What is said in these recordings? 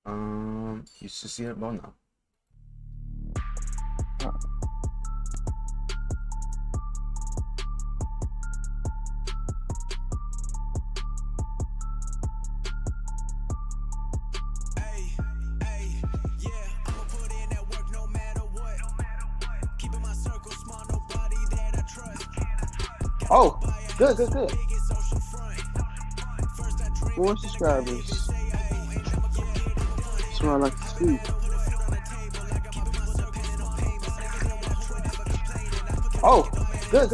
You should see it about now. Oh, good. 4 subscribers. That's what I like to see. Oh, good.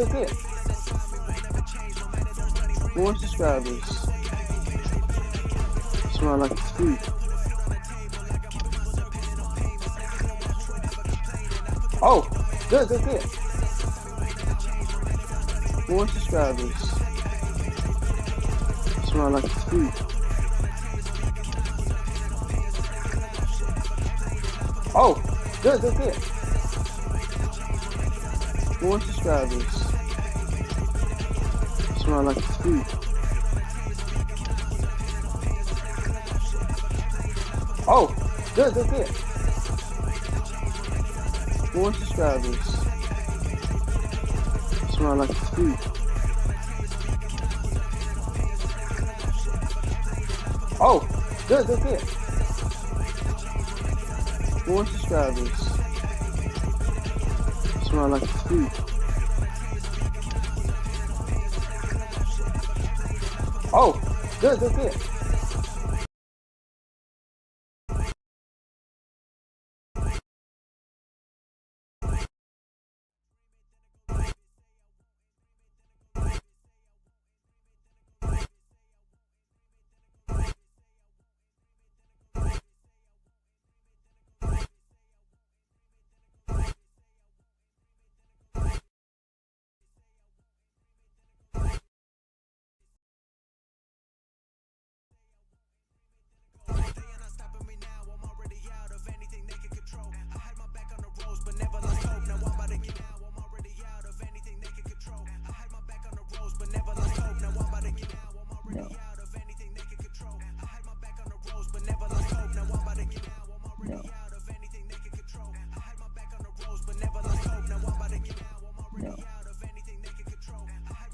4 subscribers. That's what I like to see. Oh, good. 4 subscribers. That's what I like to see. Oh, good. 4 subscribers. That's what I like to see. Oh, good. 4 subscribers. That's what I like to see. Oh, good. 4 subscribers. That's what I like to see. Oh, good.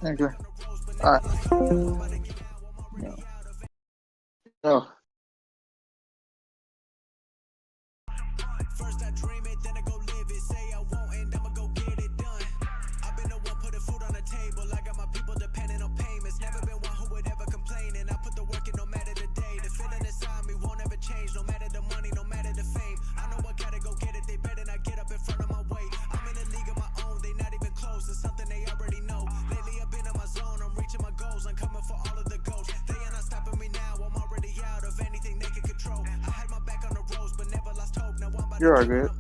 Thank you. All right. No. First I dream it, then I go live it. Say I won't and I'ma go get it done. I've been the one putting food on the table. I got my people depending on payments. Never been one who would ever complain. And I put the work in no matter the day. The feeling inside me won't ever change. No matter the money, no matter the fame. I know I gotta go get it. They better not get up in front of my way. I'm in a league of my own. They not even close. It's something they already know. Lately I've been in my zone. I'm reaching my goals. I'm coming for all of the goals. They are not stopping me now. I'm already out of anything they can control. I had my back on the ropes, but never lost hope. Now I'm about You're all to good.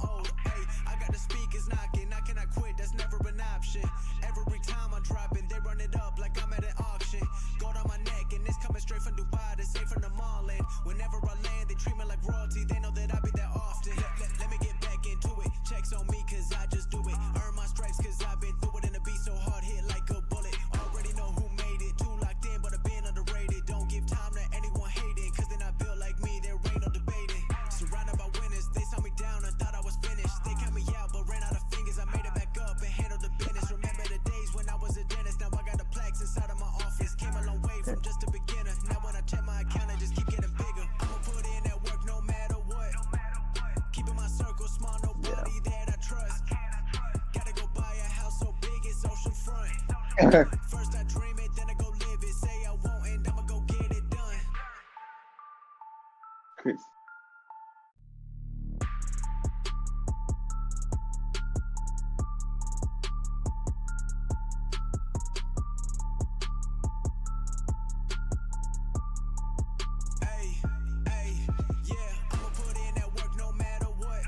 I got the speakers knocking. I cannot quit. That's never an option. Every time I drop it, they run it up like I'm at an auction. Gold on my neck, and it's coming straight from Dubai. They say from the mall. And whenever I land, they treat me like royalty. They know that I be there often. Let me get back into it. Checks on me, cause I just do it. Earn my stripes, cause I've been through it. And the beat so hard, hit like a bullet. Already know who made it. Too locked in, but I've been underrated. Don't give time to anyone hating, cause they're not built like me. There ain't no debating. Surrounded by winners, they saw me down and thought I was finished. They cut me out, but ran out of fingers. I made it back up and handled the business. Remember the days when I was a dentist. Now I got the plaques inside of my office. Came a long way from just a beginner. Now when I check my account, I just keep getting bigger. I'ma put in that work no matter what. Keeping my circle small, nobody that I trust. Gotta go buy a house so big it's oceanfront. First I dream it, then I go live it. Say I won't and I'ma go get it done. Chris. Yeah, I'ma put in that work no matter what.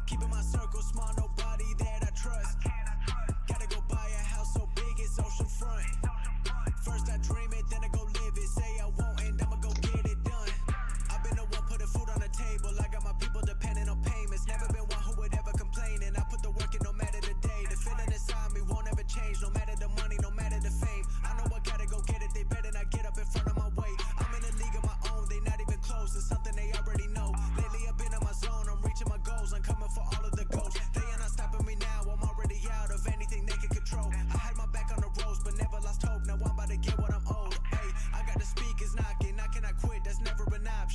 Keeping my circle small, nobody that I trust. Gotta go buy a house so big it's oceanfront. First I dream it, then I go live it. Say I won't and I'ma go get it done. I've been the one putting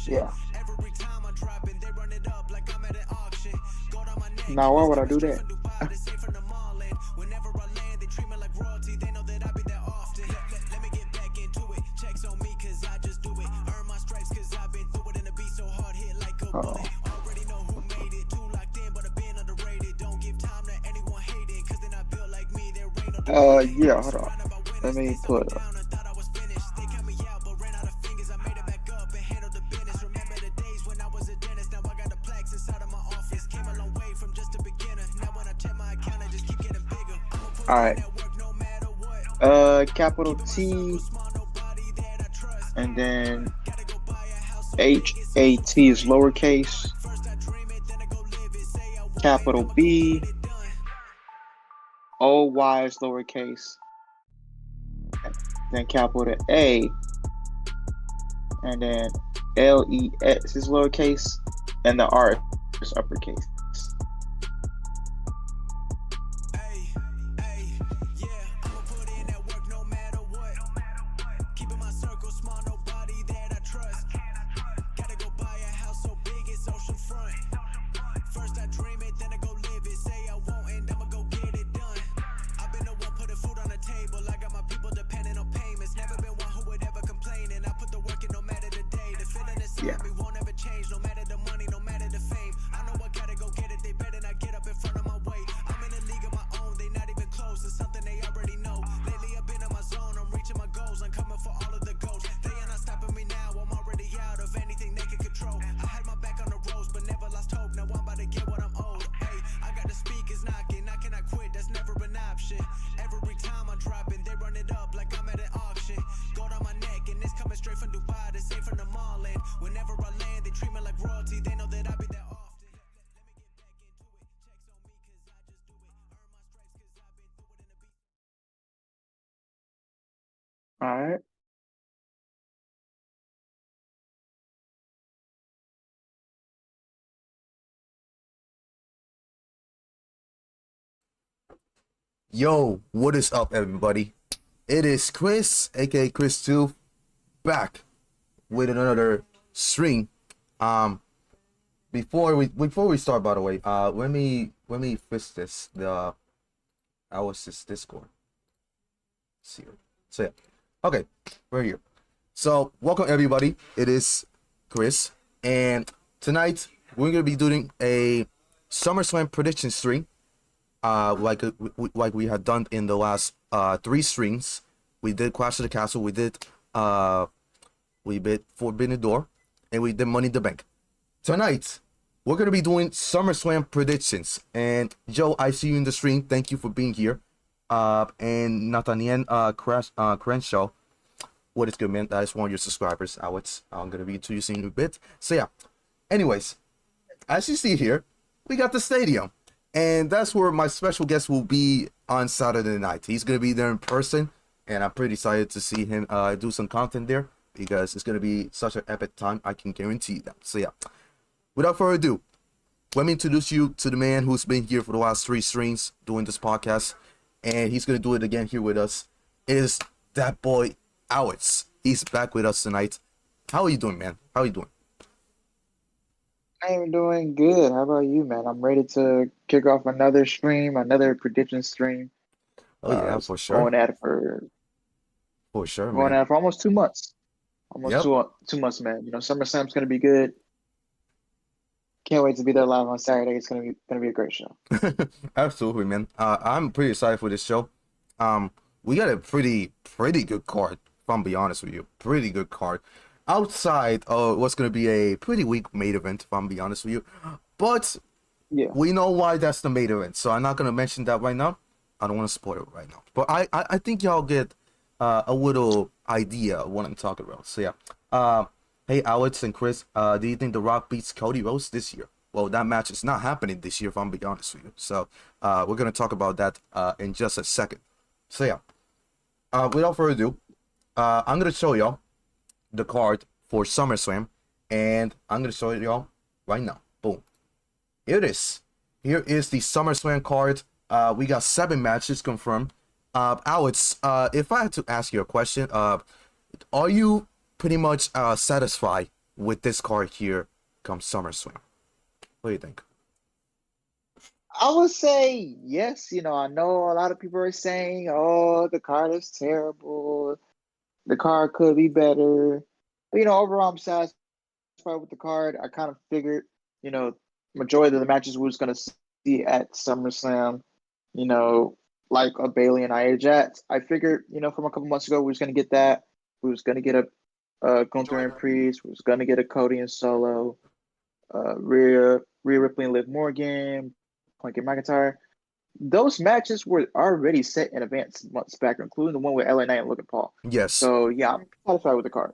Yeah. Every time I drop it, they run it up like I'm at an auction. Gold on my neck. Now why would I do that? Dubai, they say from the mall end. Whenever I land, they treat me like royalty. They know that I be there often. Let me get back into it. Checks on me, cause I just do it. Earn my stripes, cause I've been through it. And the beat so hard, hit like a bullet. Already know who made it. Too locked in, but I've been underrated. Don't give time to anyone hating, cause they're not built like me. There ain't no Yeah, hold on. Let me pull it up. Alright. Capital T and then HAT is lowercase. Capital B. OY is lowercase. Then capital A. And then LEX is lowercase. And the R is uppercase. Yeah. All right. Yo, what is up, everybody? It is Chris, aka Chris2, back with another stream. Before we start, by the way, let me fix this. This Discord. Let's see here. So yeah, okay, we're here. So welcome everybody. It is Chris, and tonight we're gonna be doing a SummerSlam prediction stream. Like we had done in the last 3 streams. We did Clash of the Castle, we did Forbidden Door, and we did Money in the Bank. Tonight we're gonna be doing SummerSlam predictions. And Joe, I see you in the stream. Thank you for being here. And Nathaniel Crenshaw, what is good, man? That is one of your subscribers. I'm gonna be introducing you in a bit. So yeah. Anyways, as you see here, we got the stadium. And that's where my special guest will be on Saturday night. He's going to be there in person, and I'm pretty excited to see him do some content there, because it's going to be such an epic time, I can guarantee that. So yeah, without further ado, let me introduce you to the man who's been here for the last 3 streams doing this podcast, and he's going to do it again here with us. It is that boy, Alex. He's back with us tonight. How are you doing, man? How are you doing? I am doing good. How about you, man? I'm ready to kick off another stream, another prediction stream. Oh yeah, for sure. Going at it for almost 2 months. Almost 2 months, man. You know, SummerSlam's gonna be good. Can't wait to be there live on Saturday. It's gonna be a great show. Absolutely, man. I'm pretty excited for this show. We got a pretty good card, if I'm be honest with you. Pretty good card. Outside of what's going to be a pretty weak main event, if I'm be honest with you. But yeah, we know why that's the main event, so I'm not going to mention that right now. I don't want to spoil it right now. But I think y'all get a little idea of what I'm talking about. So yeah. Hey, Alex and Chris, do you think The Rock beats Cody Rhodes this year? Well, that match is not happening this year, if I'm be honest with you. So we're going to talk about that in just a second. So yeah. Without further ado, I'm going to show y'all the card for SummerSlam, and I'm gonna show it y'all right now. Boom, here it is. Here is the SummerSlam card. We got 7 matches confirmed. Alex, if I had to ask you a question, are you pretty much satisfied with this card here come SummerSlam? What do you think? I would say yes. I know a lot of people are saying, "Oh, the card is terrible. The card could be better." But overall, I'm satisfied with the card. I kind of figured, you know, majority of the matches we was gonna see at SummerSlam, you know, like a Bayley and Nia Jax. I figured, from a couple months ago, we was gonna get that. We was gonna get a Gunther and Priest. We was gonna get a Cody and Solo. Rhea Ripley and Liv Morgan, Punk and McIntyre. Those matches were already set in advance months back, including the one with LA Knight and Logan Paul. Yes. So yeah, I'm satisfied with the card.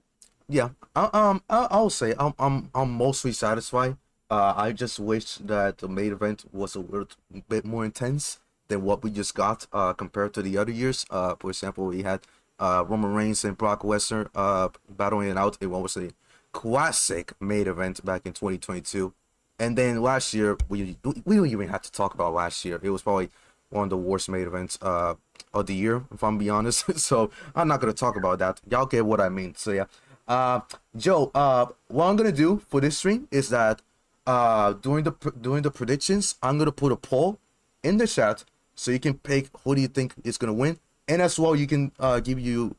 Yeah. I'll say I'm mostly satisfied. I just wish that the main event was a little bit more intense than what we just got compared to the other years. For example, we had Roman Reigns and Brock Lesnar battling it out in what was a classic main event back in 2022. And then last year, we don't even have to talk about last year. It was probably one of the worst main events of the year, if I'm being honest. So I'm not gonna talk about that. Y'all get what I mean. So yeah, Joe. What I'm gonna do for this stream is that during the predictions, I'm gonna put a poll in the chat so you can pick who do you think is gonna win, and as well you can give your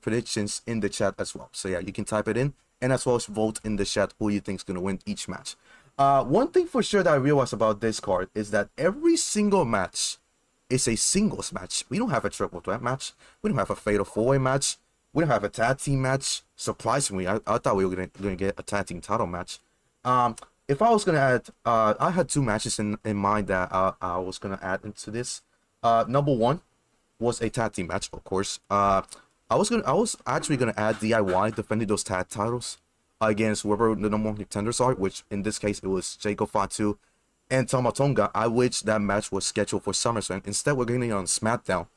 predictions in the chat as well. So yeah, you can type it in, and as well as vote in the chat who you think is gonna win each match. One thing for sure that I realized about this card is that every single match is a singles match. We don't have a triple threat match. We don't have a fatal four-way match. We don't have a tag team match. Surprisingly, I thought we were gonna get a tag team title match. If I was gonna add, I had two matches in mind that I was gonna add into this. Number one was a tag team match, of course. I was actually gonna add DIY defending those tag titles against whoever the number one contenders are, which in this case it was Jacob Fatu and Tama Tonga. I wish that match was scheduled for SummerSlam. Instead, we're getting it on SmackDown,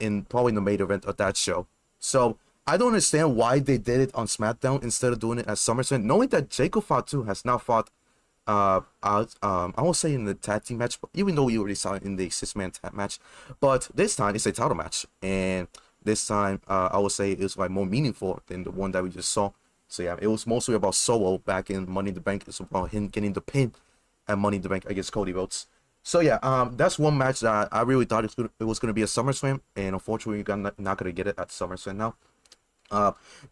in probably the main event of that show. So I don't understand why they did it on SmackDown instead of doing it at SummerSlam, knowing that Jacob Fatu has now fought I won't say in the tag team match, but even though we already saw it in the 6-man tag match, but this time it's a title match, and this time I would say it's like more meaningful than the one that we just saw. So yeah, it was mostly about Solo back in Money in the Bank. It's about him getting the pin at Money in the Bank against Cody Rhodes. So yeah, that's one match that I really thought it was going to be a SummerSlam, and unfortunately we're not going to get it at SummerSlam now.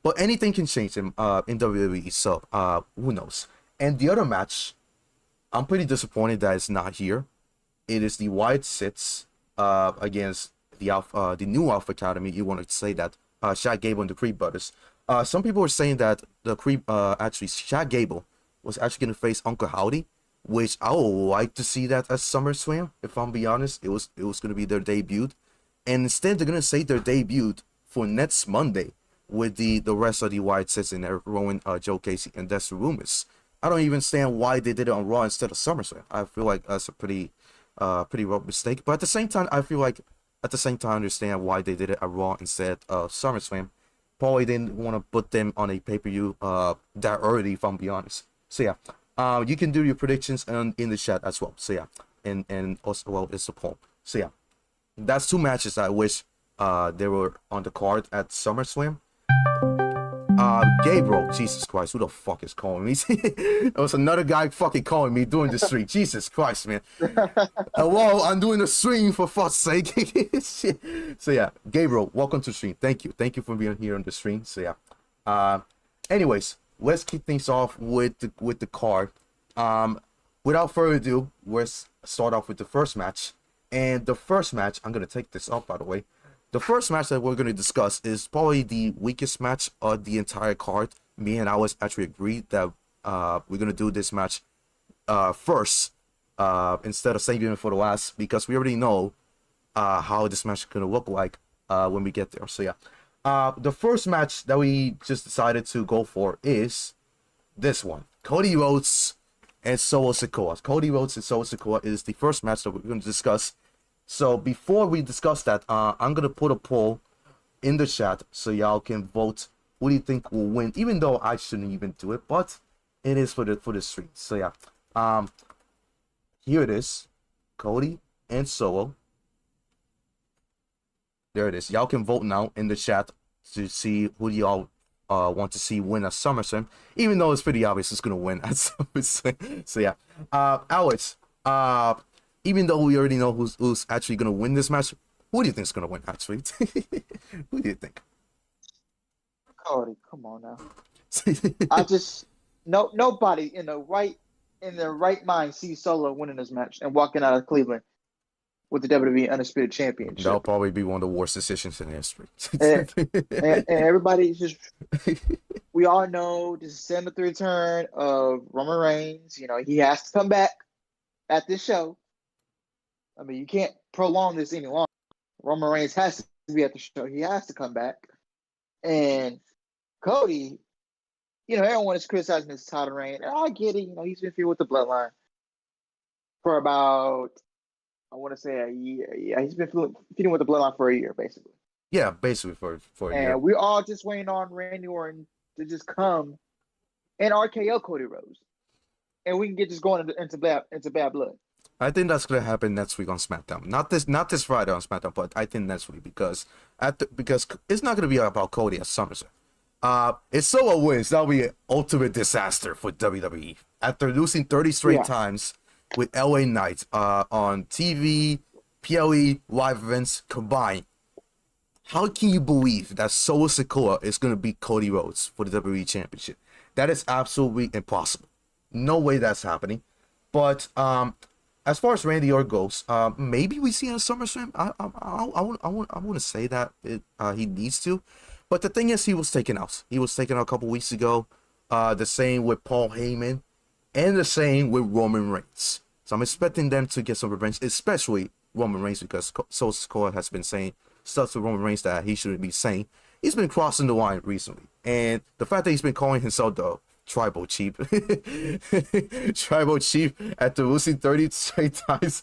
But anything can change in WWE, so who knows. And the other match, I'm pretty disappointed that it's not here. It is the Wyatt Sits against the new Alpha Academy. You want to say that Shaq Gable and the Creed Brothers. Some people were saying that the Creed, actually Shaq Gable was actually going to face Uncle Howdy, which I would like to see that at SummerSlam. If I'm being honest, it was going to be their debut, and instead they're going to say their debut for next Monday with the rest of the Wyatt Sits and Rowan, Joe Casey, and that's the rumors. I don't even understand why they did it on Raw instead of SummerSlam. I feel like that's a pretty rough mistake. But at the same time, I understand why they did it at Raw instead of SummerSlam. Probably didn't want to put them on a pay-per-view that early, if I'm being honest. So yeah, you can do your predictions in the chat as well. So yeah, and also, well, it's a poll. So yeah, that's two matches I wish they were on the card at SummerSlam. Gabriel, Jesus Christ, who the fuck is calling me? There was another guy fucking calling me during the stream. Jesus Christ, man. Hello, I'm doing the stream, for fuck's sake. So yeah, Gabriel, welcome to the stream. Thank you for being here on the stream. So yeah. Anyways, let's kick things off with the card. Without further ado, let's start off with the first match. And the first match, I'm gonna take this up, by the way. The first match that we're going to discuss is probably the weakest match of the entire card. Me and Alex actually agreed that we're going to do this match first instead of saving it for the last, because we already know how this match is going to look like when we get there. So yeah, the first match that we just decided to go for is this one. Cody Rhodes and Solo Sikoa. Cody Rhodes and Solo Sikoa is the first match that we're going to discuss. So before we discuss that, I'm gonna put a poll in the chat so y'all can vote who do you think will win. Even though I shouldn't even do it, but it is for the stream. So yeah, here it is, Cody and Solo. There it is. Y'all can vote now in the chat to see who y'all want to see win at SummerSlam, even though it's pretty obvious it's gonna win at SummerSlam. So yeah, Alex, even though we already know who's actually gonna win this match, who do you think is gonna win actually? Who do you think? Cody, come on now. I just nobody in the right mind sees Solo winning this match and walking out of Cleveland with the WWE Undisputed Championship. That'll probably be one of the worst decisions in history. and everybody's just, we all know this is setting the return of Roman Reigns. You know, he has to come back at this show. I mean, you can't prolong this any longer. Roman Reigns has to be at the show. He has to come back. And Cody, you know, everyone is criticizing his title reign. And I get it. You know, he's been feuding with the Bloodline for about, I want to say a year. Yeah, he's been feuding with the Bloodline for a year, basically. Yeah, basically for a year. And we're all just waiting on Randy Orton to just come and RKO Cody Rhodes. And we can get just going into bad blood. I think that's gonna happen next week on SmackDown. Not this Friday on SmackDown, but I think next week because it's not gonna be about Cody at SummerSlam. If Solo wins, that'll be an ultimate disaster for WWE. After losing 30 straight times with LA Knight on TV, PLE, live events combined, how can you believe that Solo Sikoa is gonna beat Cody Rhodes for the WWE Championship? That is absolutely impossible. No way that's happening. But as far as Randy Orton goes, maybe we see him at SummerSlam. I wouldn't say that he needs to, but the thing is, he was taken out. He was taken out a couple weeks ago. The same with Paul Heyman, and the same with Roman Reigns. So I'm expecting them to get some revenge, especially Roman Reigns, because Sikoa has been saying stuff to Roman Reigns that he shouldn't be saying. He's been crossing the line recently, and the fact that he's been calling himself the Tribal Chief, Tribal Chief after losing 30 straight times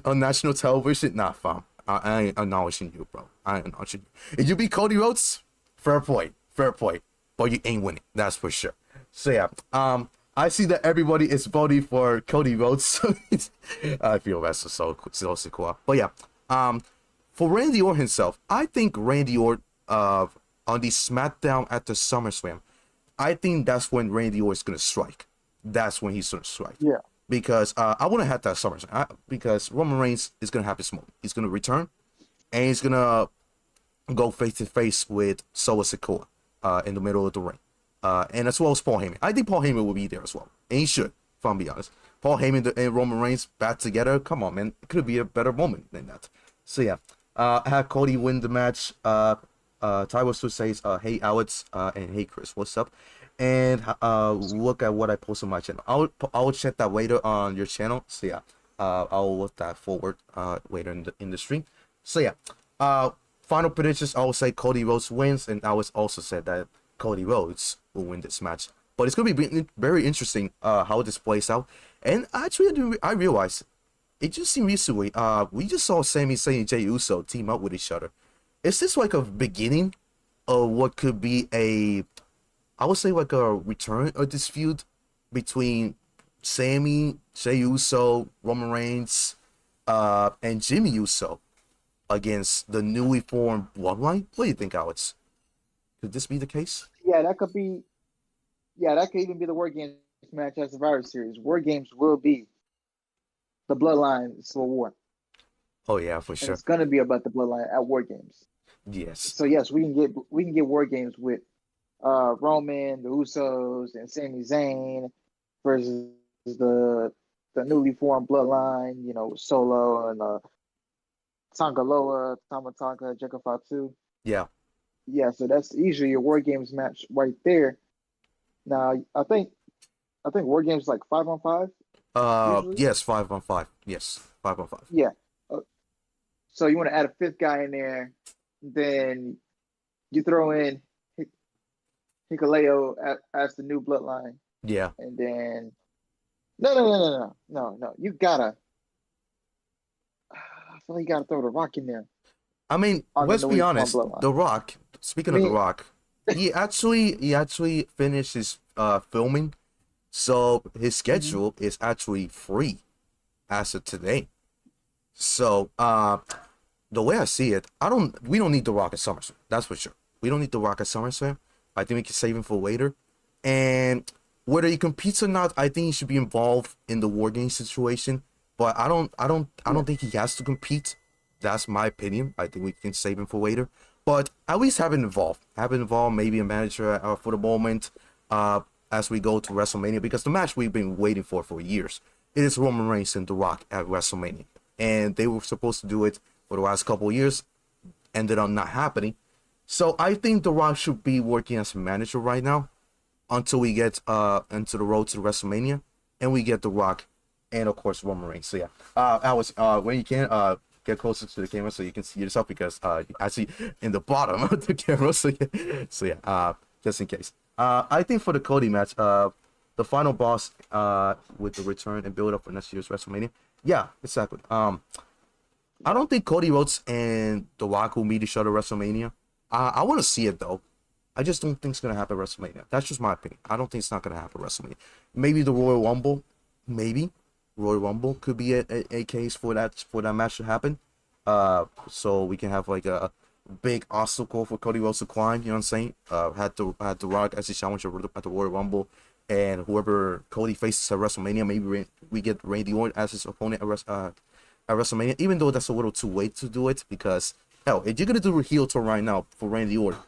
on national television. Nah, fam. I ain't acknowledging you, bro. I ain't acknowledging you. If you beat Cody Rhodes, fair point. But you ain't winning, that's for sure. So yeah, I see that everybody is voting for Cody Rhodes. I feel that's so cool. But yeah, for Randy Orton himself, I think Randy Orton on the SmackDown after SummerSlam, I think that's when Randy Orton is gonna strike. That's when he's gonna strike. Yeah. Because I want to have that SummerSlam. Because Roman Reigns is gonna have his moment. He's gonna return, and he's gonna go face to face with Solo Sikoa in the middle of the ring, and as well as Paul Heyman. I think Paul Heyman will be there as well, and he should. If I'm being honest, Paul Heyman and Roman Reigns back together. Come on, man. It could be a better moment than that. So yeah, I have Cody win the match. Tyler Stu says, hey Alex, and hey Chris, what's up? And look at what I post on my channel. I'll check that later on your channel. So yeah, I'll look that forward later in the stream. So yeah, final predictions. I will say Cody Rhodes wins, and Alex also said that Cody Rhodes will win this match. But it's gonna be very interesting how this plays out. And actually, I realized it just seemed recently. We just saw Sami Zayn and Jey Uso team up with each other. Is this like a beginning of what could be I would say like a return of this feud between Sami, Jey Uso, Roman Reigns, and Jimmy Uso against the newly formed Bloodline? What do you think, Alex? Could this be the case? Yeah, that could be. Yeah, that could even be the War Games match at Survivor Series. War Games will be the Bloodline Civil War. Oh yeah, for And sure. it's gonna be about the Bloodline at War Games. Yes. So yes, we can get War Games with Roman, the Usos, and Sami Zayn versus the newly formed Bloodline. You know, Solo and Tangaloa, Tamatanga, Jacob Fatu. Yeah. Yeah, so that's usually your War Games match right there. Now, I think War Games is like 5-on-5. Usually? Yes, 5-on-5. Yes, 5-on-5. Yeah. So you want to add a fifth guy in there, then you throw in Hikuleo as the new Bloodline, Yeah. and then no. You gotta. I feel like you gotta throw the Rock in there. I mean, On the let's be newly honest. formed Bloodline. The Rock. Speaking of The Rock, he actually finished his filming, so his schedule is actually free as of today. So the way I see it, we don't need The Rock at SummerSlam. That's for sure. We don't need The Rock at SummerSlam. I think we can save him for later. And whether he competes or not, I think he should be involved in the War Games situation. But I don't think he has to compete. That's my opinion. I think we can save him for later. But at least have him involved. Have him involved, maybe a manager for the moment as we go to WrestleMania. Because the match we've been waiting for years. It is Roman Reigns and The Rock at WrestleMania. And they were supposed to do it for the last couple of years. Ended up not happening. So I think The Rock should be working as a manager right now until we get into the road to WrestleMania and we get The Rock and of course Roman Reigns. So yeah, Alex, when you can get closer to the camera so you can see yourself because actually in the bottom of the camera. So yeah, just in case. I think for the Cody match, the final boss with the return and build up for next year's WrestleMania. Yeah, exactly. I don't think Cody Rhodes and The Rock will meet each other at WrestleMania. I want to see it though. I just don't think it's gonna happen at WrestleMania. That's just my opinion. I don't think it's not gonna happen at WrestleMania. Maybe the Royal Rumble, maybe Royal Rumble could be a case for that match to happen. So we can have like a big obstacle for Cody Rhodes to climb. You know what I'm saying? Had the Rock as a challenger at the Royal Rumble, and whoever Cody faces at WrestleMania, maybe we get Randy Orton as his opponent at WrestleMania. Even though that's a little too late to do it, because hell, if you're gonna do a heel turn right now for Randy Orton,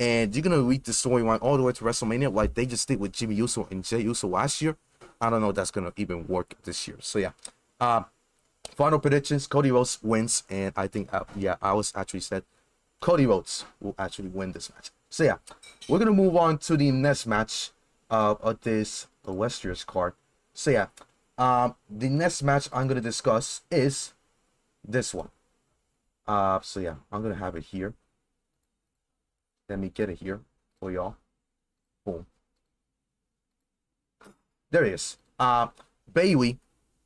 and you're gonna read the storyline all the way to WrestleMania like they just did with Jimmy Uso and Jey Uso last year, I don't know if that's gonna even work this year. So yeah, final predictions: Cody Rhodes wins, and I think I was actually said Cody Rhodes will actually win this match. So yeah, we're gonna move on to the next match of this illustrious card. So yeah, the next match I'm gonna discuss is this one. So yeah, I'm gonna have it here. Let me get it here for y'all. Boom. There it is. Bayley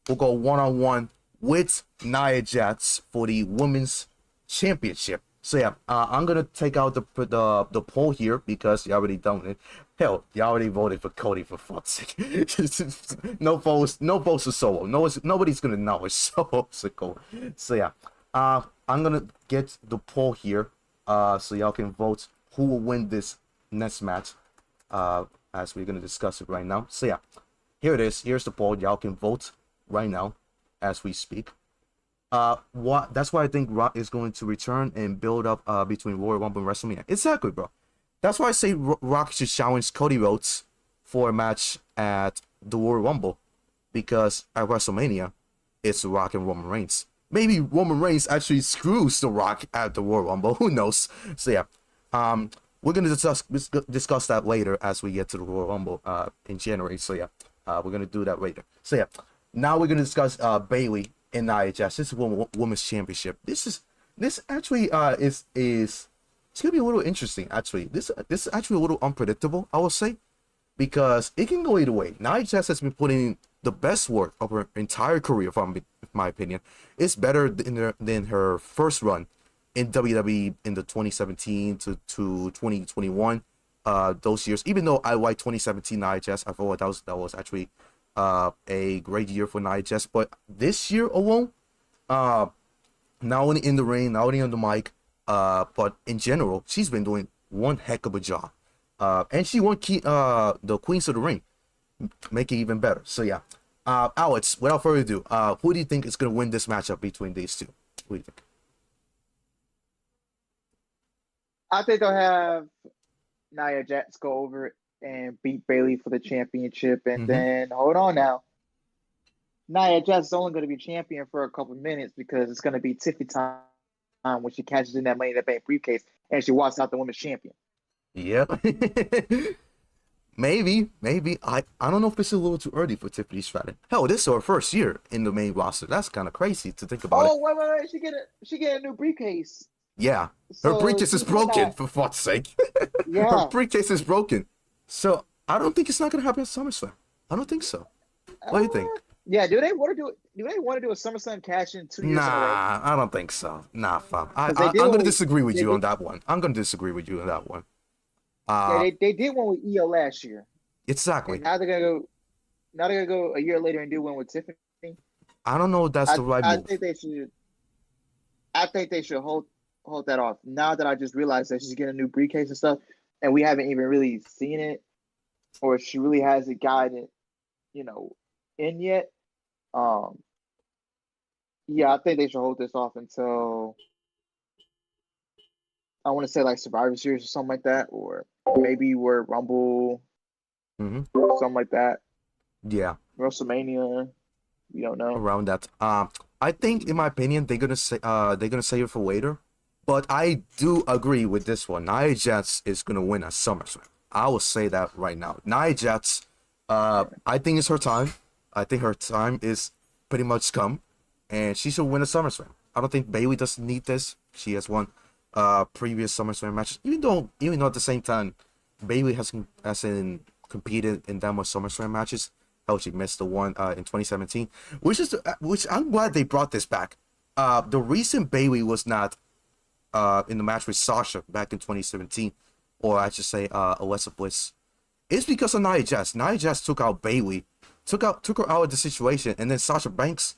will go one-on-one with Nia Jax for the Women's Championship. So yeah, I'm gonna take out the poll here because you already done it. Hell, you already voted for Cody for fuck's sake. No votes for Solo. Nobody's gonna know it's Solo. So yeah, I'm gonna get the poll here, so y'all can vote who will win this next match, as we're gonna discuss it right now. So yeah, here it is. Here's the poll. Y'all can vote right now as we speak. That's why I think Rock is going to return and build up between Royal Rumble and WrestleMania. Exactly, bro. That's why I say Rock should challenge Cody Rhodes for a match at the Royal Rumble, because at WrestleMania it's Rock and Roman Reigns. Maybe Roman Reigns actually screws The Rock at the Royal Rumble. Who knows? So yeah, we're gonna discuss that later as we get to the Royal Rumble in January. So yeah, we're gonna do that later. So yeah, now we're gonna discuss Bayley and Nia Jax. This is Women's Championship. This actually is it's gonna be a little interesting. Actually, this is actually a little unpredictable, I would say, because it can go either way. Nia Jax has been putting in the best work of her entire career, in my opinion. It's better than her first run in WWE in the 2017 to 2021 those years. Even though I like 2017 Nia Jax, I thought that was actually a great year for Nia Jax. But this year alone, not only in the ring, not only on the mic, but in general, she's been doing one heck of a job. And she won the Queens of the Ring, make it even better. So yeah, Alex, without further ado, who do you think is going to win this matchup between these two? Who do you think? I think they'll have Nia Jax go over it and beat Bayley for the championship. And then, hold on now, Nia Jax is only going to be champion for a couple minutes because it's going to be Tiffy time when she catches in that Money in the Bank briefcase and she walks out the women's champion. Yep. Maybe. I don't know if it's a little too early for Tiffany Stratton. Hell, this is her first year in the main roster. That's kind of crazy to think about. Oh, wait. She get a new briefcase. Yeah. Her briefcase is broken, for fuck's sake. Yeah. Her briefcase is broken. So I don't think it's not gonna happen at SummerSlam. I don't think so. What do you think? Yeah, do they want to do it? Do they want to do a SummerSlam cash in 2 years? Nah, I don't think so. Nah, fam. I'm gonna disagree with you on that one. Yeah, they did one with EO last year. Exactly. And now they're gonna go a year later and do one with Tiffany. I don't know if that's the right move. I think they should hold that off. Now that I just realized that she's getting a new briefcase and stuff, and we haven't even really seen it, or she really hasn't gotten it, in yet. Yeah, I think they should hold this off until I want to say like Survivor Series or something like that, or maybe we're Rumble, something like that. Yeah, WrestleMania, we don't know. around that. I think, in my opinion, they're gonna save it for later. But I do agree with this one. Nia Jax is gonna win at SummerSlam. I will say that right now. Nia Jax, I think it's her time. I think her time is pretty much come, and she should win a SummerSlam. I don't think Bayley doesn't need this. She has won previous SummerSlam matches. Even though at the same time, Bayley hasn't competed in that much SummerSlam matches. Hell, she missed the one in 2017, which I'm glad they brought this back. The reason Bayley was not in the match with Sasha back in 2017, or I should say Alexa Bliss, is because of Nia Jax. Nia Jax took out Bayley, took her out of the situation, and then Sasha Banks,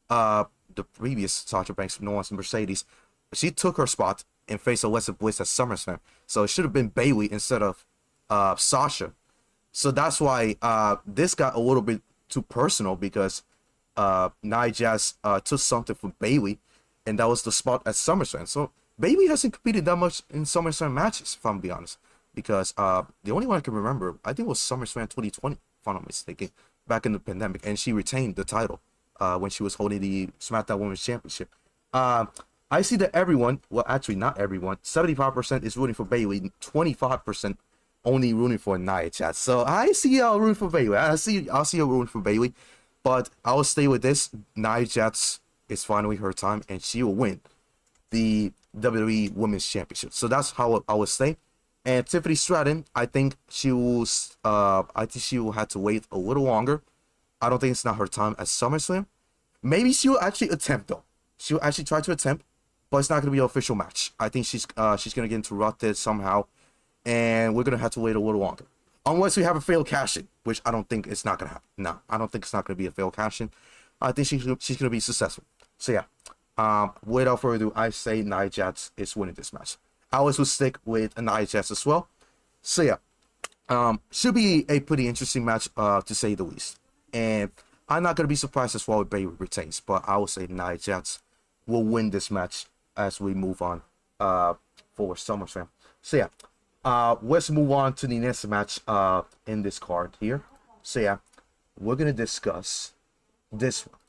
the previous Sasha Banks, known as Mercedes, she took her spot and faced Alexa Bliss at SummerSlam. So it should have been Bayley instead of Sasha. So that's why this got a little bit too personal, because Nia Jax took something from Bayley, and that was the spot at SummerSlam. So Bayley hasn't competed that much in SummerSlam matches, if I'm being honest, because the only one I can remember, I think, was SummerSlam 2020, if I'm not mistaken, back in the pandemic, and she retained the title when she was holding the SmackDown Women's Championship. I see that everyone, well, actually not everyone, 75% is rooting for Bayley, 25% only rooting for Nia Jax. So I see y'all rooting for Bayley. I'll see y'all rooting for Bayley, but I will stay with this. Nia Jax is finally her time, and she will win the WWE Women's Championship. So that's how I would say. And Tiffany Stratton, I think she will have to wait a little longer. I don't think it's not her time at SummerSlam. Maybe she will actually attempt, though. She will actually try to attempt, but it's not going to be an official match. I think she's going to get interrupted somehow, and we're going to have to wait a little longer. Unless we have a failed cash-in, which I don't think it's not going to happen. No, I don't think it's not going to be a failed cash-in. I think she's going to be successful. So yeah, without further ado, I say Nia Jax is winning this match. I always will stick with Nia Jax as well. So yeah, should be a pretty interesting match, to say the least. And I'm not going to be surprised as well if Bayley retains, but I will say Nia Jax will win this match as we move on for SummerSlam. So yeah, let's move on to the next match in this card here. So yeah, we're going to discuss this one.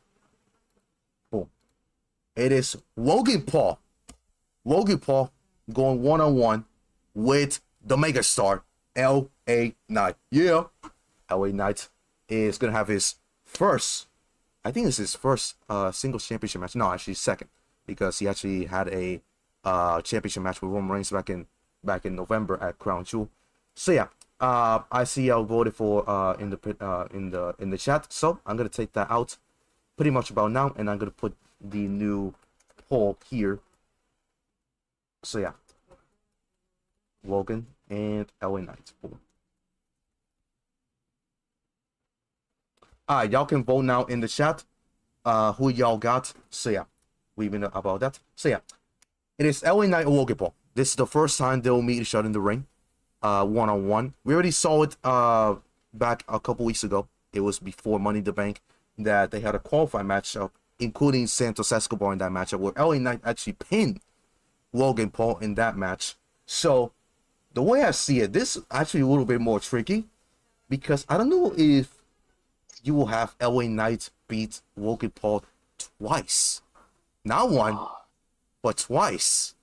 Boom. It is Logan Paul. Logan Paul going one-on-one with the megastar, LA Knight. Yeah, LA Knight is going to have his first, I think it's his first singles championship match. No, actually second, because he actually had a championship match with Roman Reigns back in November at Crown Jewel. So yeah, I see y'all voted for in the chat, so I'm gonna take that out pretty much about now, and I'm gonna put the new poll here. So yeah, Logan and LA Knight. Boom. Alright, y'all can vote now in the chat who y'all got. So yeah, we've been about that. So yeah, it is LA Knight or Logan Paul. This is the first time they'll meet each other in the ring, one-on-one. We already saw it back a couple weeks ago. It was before Money in the Bank that they had a qualifying matchup, including Santos Escobar in that matchup, where LA Knight actually pinned Logan Paul in that match. So the way I see it, this is actually a little bit more tricky, because I don't know if you will have LA Knight beat Logan Paul twice. Not one, but twice.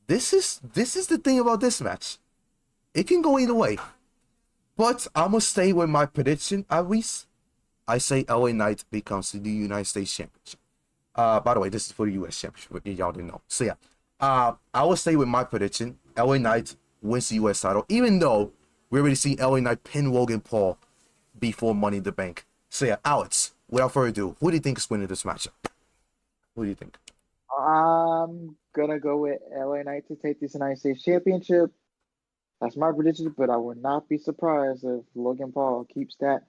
This is the thing about this match. It can go either way. But I'm going to stay with my prediction, at least. I say LA Knight becomes the United States Championship. By the way, this is for the US Championship, if y'all didn't know. So yeah, I will stay with my prediction. LA Knight wins the US title, even though we already see LA Knight pin Logan Paul before Money in the Bank. So yeah, Alex, without further ado, who do you think is winning this matchup? Who do you think? I'm gonna go with LA Knight to take this United States Championship. That's my prediction, but I would not be surprised if Logan Paul keeps that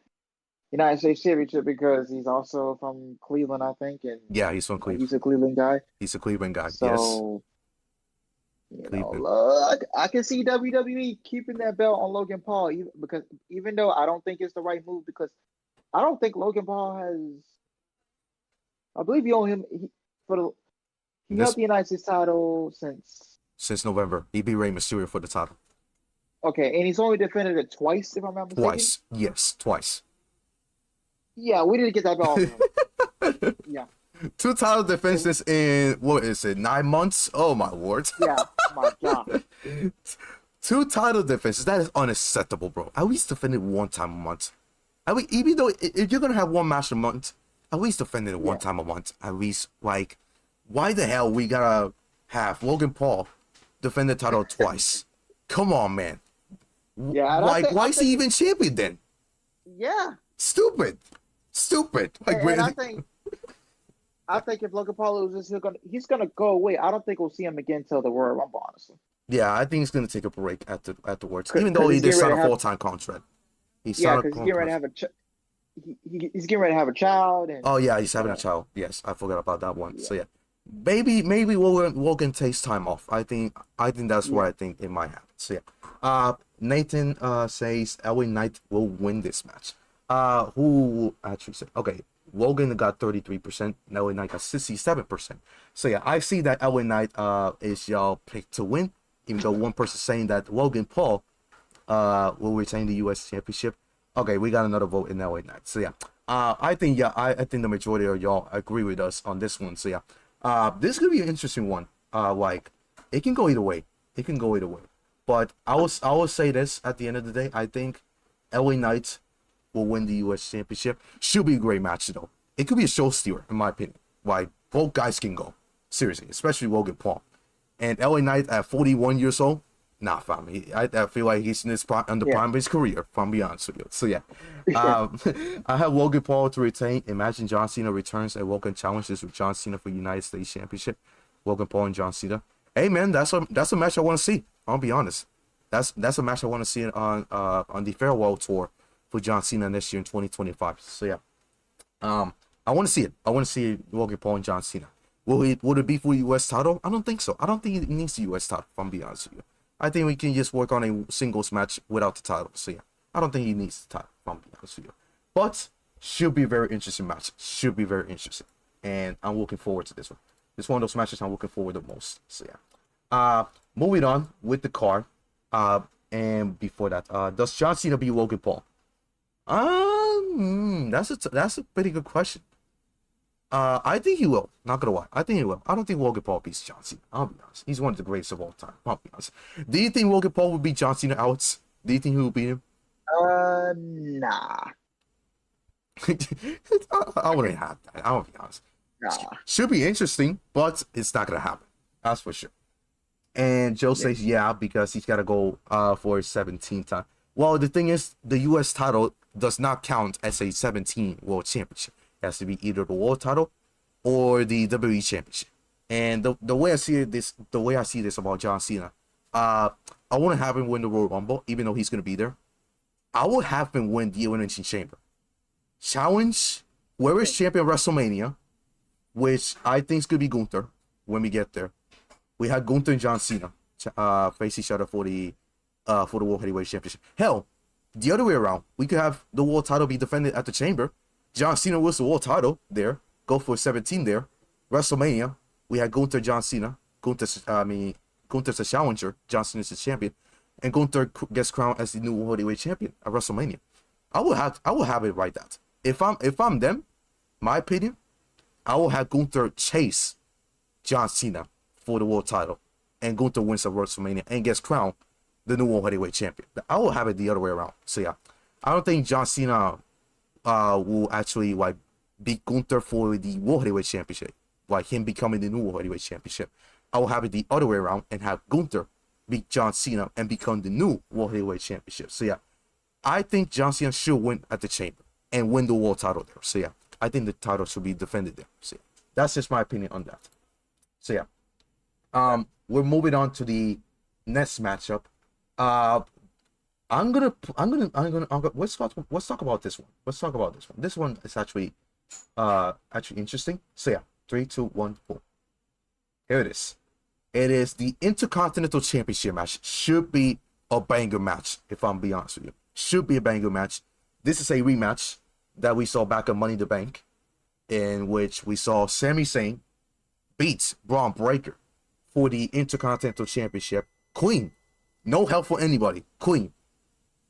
United States Championship, because he's also from Cleveland, I think. And yeah, he's from Cleveland. He's a Cleveland guy. He's a Cleveland guy, so, Cleveland. I can see WWE keeping that belt on Logan Paul, even though I don't think it's the right move, because I don't think Logan Paul has. I believe you owe him he held This the United States title since November. He beat Rey Mysterio for the title. Okay, and he's only defended it twice, if I'm not mistaken. Twice. Yes, twice. Yeah, we didn't get that belt off him. Yeah. 2 title defenses in, what is it, 9 months? Oh my word. Yeah, my God. 2 title defenses. That is unacceptable, bro. At least defend it 1 time a month. Even though if you're gonna have 1 match a month, at least defend it 1 time a month. At least, like, why the hell we gotta have Logan Paul defend the title twice? Come on, man. Yeah, like, why is he even champion then? Yeah. Stupid. Like, and I think if Logan Paul loses, he's gonna go away. I don't think we'll see him again till the Royal Rumble, honestly. Yeah, I think he's gonna take a break afterwards. Even though he did sign a full-time contract. Because he's getting ready to have he's getting ready to have a child. And, oh yeah, he's having a child. Yes, I forgot about that one. Yeah. So yeah, maybe Logan takes time off. I think that's what I think it might happen. So yeah, Nathan says LA Knight will win this match. Who actually said okay? Logan got 33%, LA Knight got 67%. So yeah, I see that LA Knight is y'all pick to win, even though one person saying that Logan Paul will retain the US Championship. Okay, we got another vote in LA Knight. So yeah, I think the majority of y'all agree with us on this one. So yeah, this is gonna be an interesting one. Like it can go either way. But I will say this at the end of the day. I think LA Knight will win the US Championship. Should be a great match though. It could be a show stealer in my opinion. Like both guys can go. Seriously, especially Logan Paul. And LA Knight at 41 years old, nah, fam. I feel like he's in his prime of his career, if I'm being honest with you. So yeah. I have Logan Paul to retain. Imagine John Cena returns and Logan challenges with John Cena for United States Championship. Logan Paul and John Cena. Hey man, that's a match I want to see. I'll be honest. That's a match I want to see on the farewell tour for John Cena next year in 2025. So yeah, I want to see it. I want to see Logan Paul and John Cena. Would it be for U.S. title? I don't think so. I don't think it needs the U.S. title. If I'm being honest with you, I think we can just work on a singles match without the title. So yeah, I don't think he needs the title. If I'm being honest with you, but should be a very interesting match. Should be very interesting, and I'm looking forward to this one. It's one of those matches I'm looking forward to the most. So yeah, moving on with the card. And before that, does John Cena beat Logan Paul? That's a pretty good question. I think he will. Not gonna lie, I think he will. I don't think Logan Paul beats John Cena. I'll be honest. He's one of the greatest of all time. I'll be honest. Do you think Logan Paul will beat John Cena, Alex? Do you think he will beat him? Nah. I wouldn't have that. I'll be honest. Nah. Should be interesting, but it's not gonna happen. That's for sure. And Joe says yeah, because he's gotta go for his 17th time. Well, the thing is, the US title does not count as a 17 World Championship. It has to be either the World title or the WWE Championship. And the way I see this about John Cena, I want to have him win the Royal Rumble, even though he's gonna be there. I will have him win the Elimination Chamber. Challenge whoever's champion of WrestleMania, which I think is gonna be Gunther when we get there. We had Gunther and John Cena face each other for the World Heavyweight Championship. Hell, the other way around, we could have the World title be defended at the Chamber. John Cena wins the World title there, go for 17 there. WrestleMania, we had Gunther, John Cena. Gunther's the challenger, John Cena's the champion, and Gunther gets crowned as the new World Heavyweight Champion at WrestleMania. I will have it like that. If I'm them, my opinion, I will have Gunther chase John Cena for the World title, and Gunther wins at WrestleMania and gets crowned the new World Heavyweight Champion. I will have it the other way around. So yeah, I don't think John Cena will actually like beat Gunther for the World Heavyweight Championship, like him becoming the new World Heavyweight Championship. I will have it the other way around and have Gunther beat John Cena and become the new World Heavyweight Championship. So yeah, I think John Cena should win at the Chamber and win the World title there. So yeah, I think the title should be defended there. So yeah, that's just my opinion on that. So yeah, we're moving on to the next matchup. I'm gonna let's talk about this one. This one is actually interesting. So yeah, 3, 2, 1, boom. Here it is. It is the Intercontinental Championship match. Should be a banger match, if I'm being honest with you. Should be a banger match. This is a rematch that we saw back at Money in the Bank, in which we saw Sami Zayn beat Bron Breakker for the Intercontinental Championship. Clean. No help for anybody. Clean.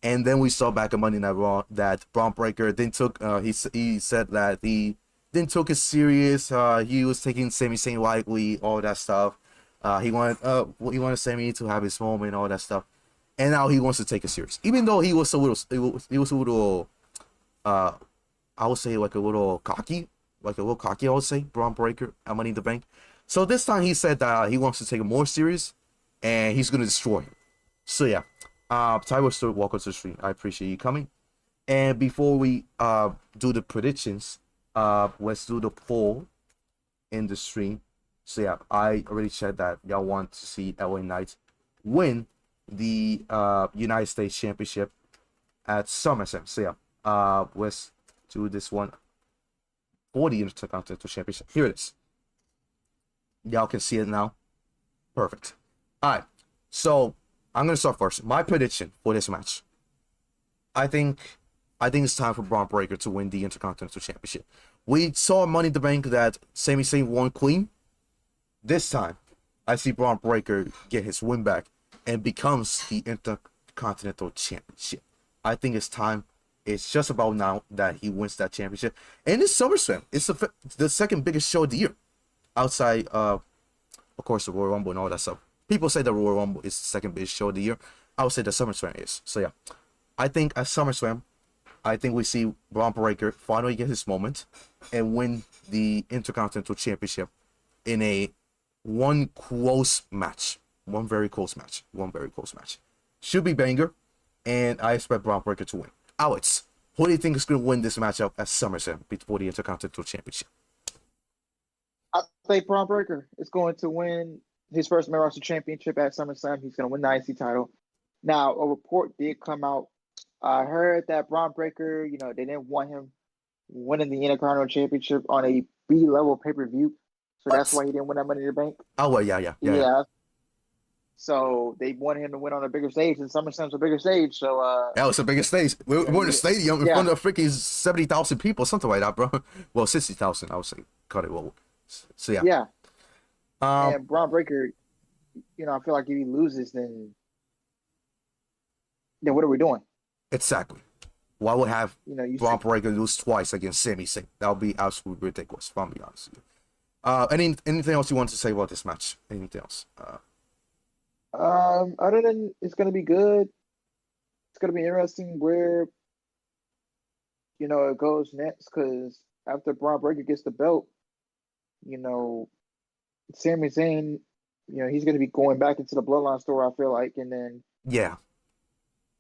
And then we saw back at Monday Night Raw that Bron Breakker didn't took. He said that he didn't took it serious. He was taking Sami Zayn lightly, all that stuff. He wanted Sami to have his moment, all that stuff. And now he wants to take it serious, even though he was a little, I would say like a little cocky, I would say, Bron Breakker at Money in the Bank. So this time he said that he wants to take it more serious, and he's gonna destroy him. So yeah, Tyler Stewart, welcome to the stream. I appreciate you coming. And before we do the predictions, let's do the poll in the stream. So yeah, I already said that y'all want to see LA Knight win the United States Championship at SummerSlam. So yeah, let's do this one for the Intercontinental Championship. Here it is. Y'all can see it now. Perfect. All right, so I'm gonna start first. My prediction for this match. I think it's time for Bron Breakker to win the Intercontinental Championship. We saw Money in the Bank that Sami Zayn won clean. This time, I see Bron Breakker get his win back and becomes the Intercontinental Championship. I think it's time. It's just about now that he wins that championship. And it's SummerSlam. It's the second biggest show of the year, outside of course, the Royal Rumble and all that stuff. People say the Royal Rumble is the second biggest show of the year. I would say the SummerSlam is. So yeah, I think at SummerSlam, I think we see Bron Breakker finally get his moment and win the Intercontinental Championship in a one very close match. Should be banger, and I expect Bron Breakker to win. Alex, who do you think is going to win this matchup at SummerSlam before the Intercontinental Championship? I think Bron Breakker is going to win his first main roster championship at SummerSlam. He's going to win the IC title. Now, a report did come out. I heard that Bron Breakker, they didn't want him winning the Intercontinental Championship on a B-level pay-per-view. So that's why he didn't win that Money in the Bank. Oh, well, yeah. So they wanted him to win on a bigger stage, and SummerSlam's a bigger stage. So yeah, it's a bigger stage. We're in a stadium in front of freaking 70,000 people, something like that, bro. Well, 60,000, I would say. Cut it. Well, so yeah. Yeah. And Bron Breakker, I feel like if he loses, then what are we doing? Exactly. Why would have Bron see, Breakker lose twice against Sami Zayn? That would be absolutely ridiculous, if I'm being honest with you. Anything else you want to say about this match? Anything else? Other than it's gonna be good. It's gonna be interesting where it goes next, because after Bron Breakker gets the belt, Sami Zayn, he's gonna be going back into the Bloodline store, I feel like, and then yeah,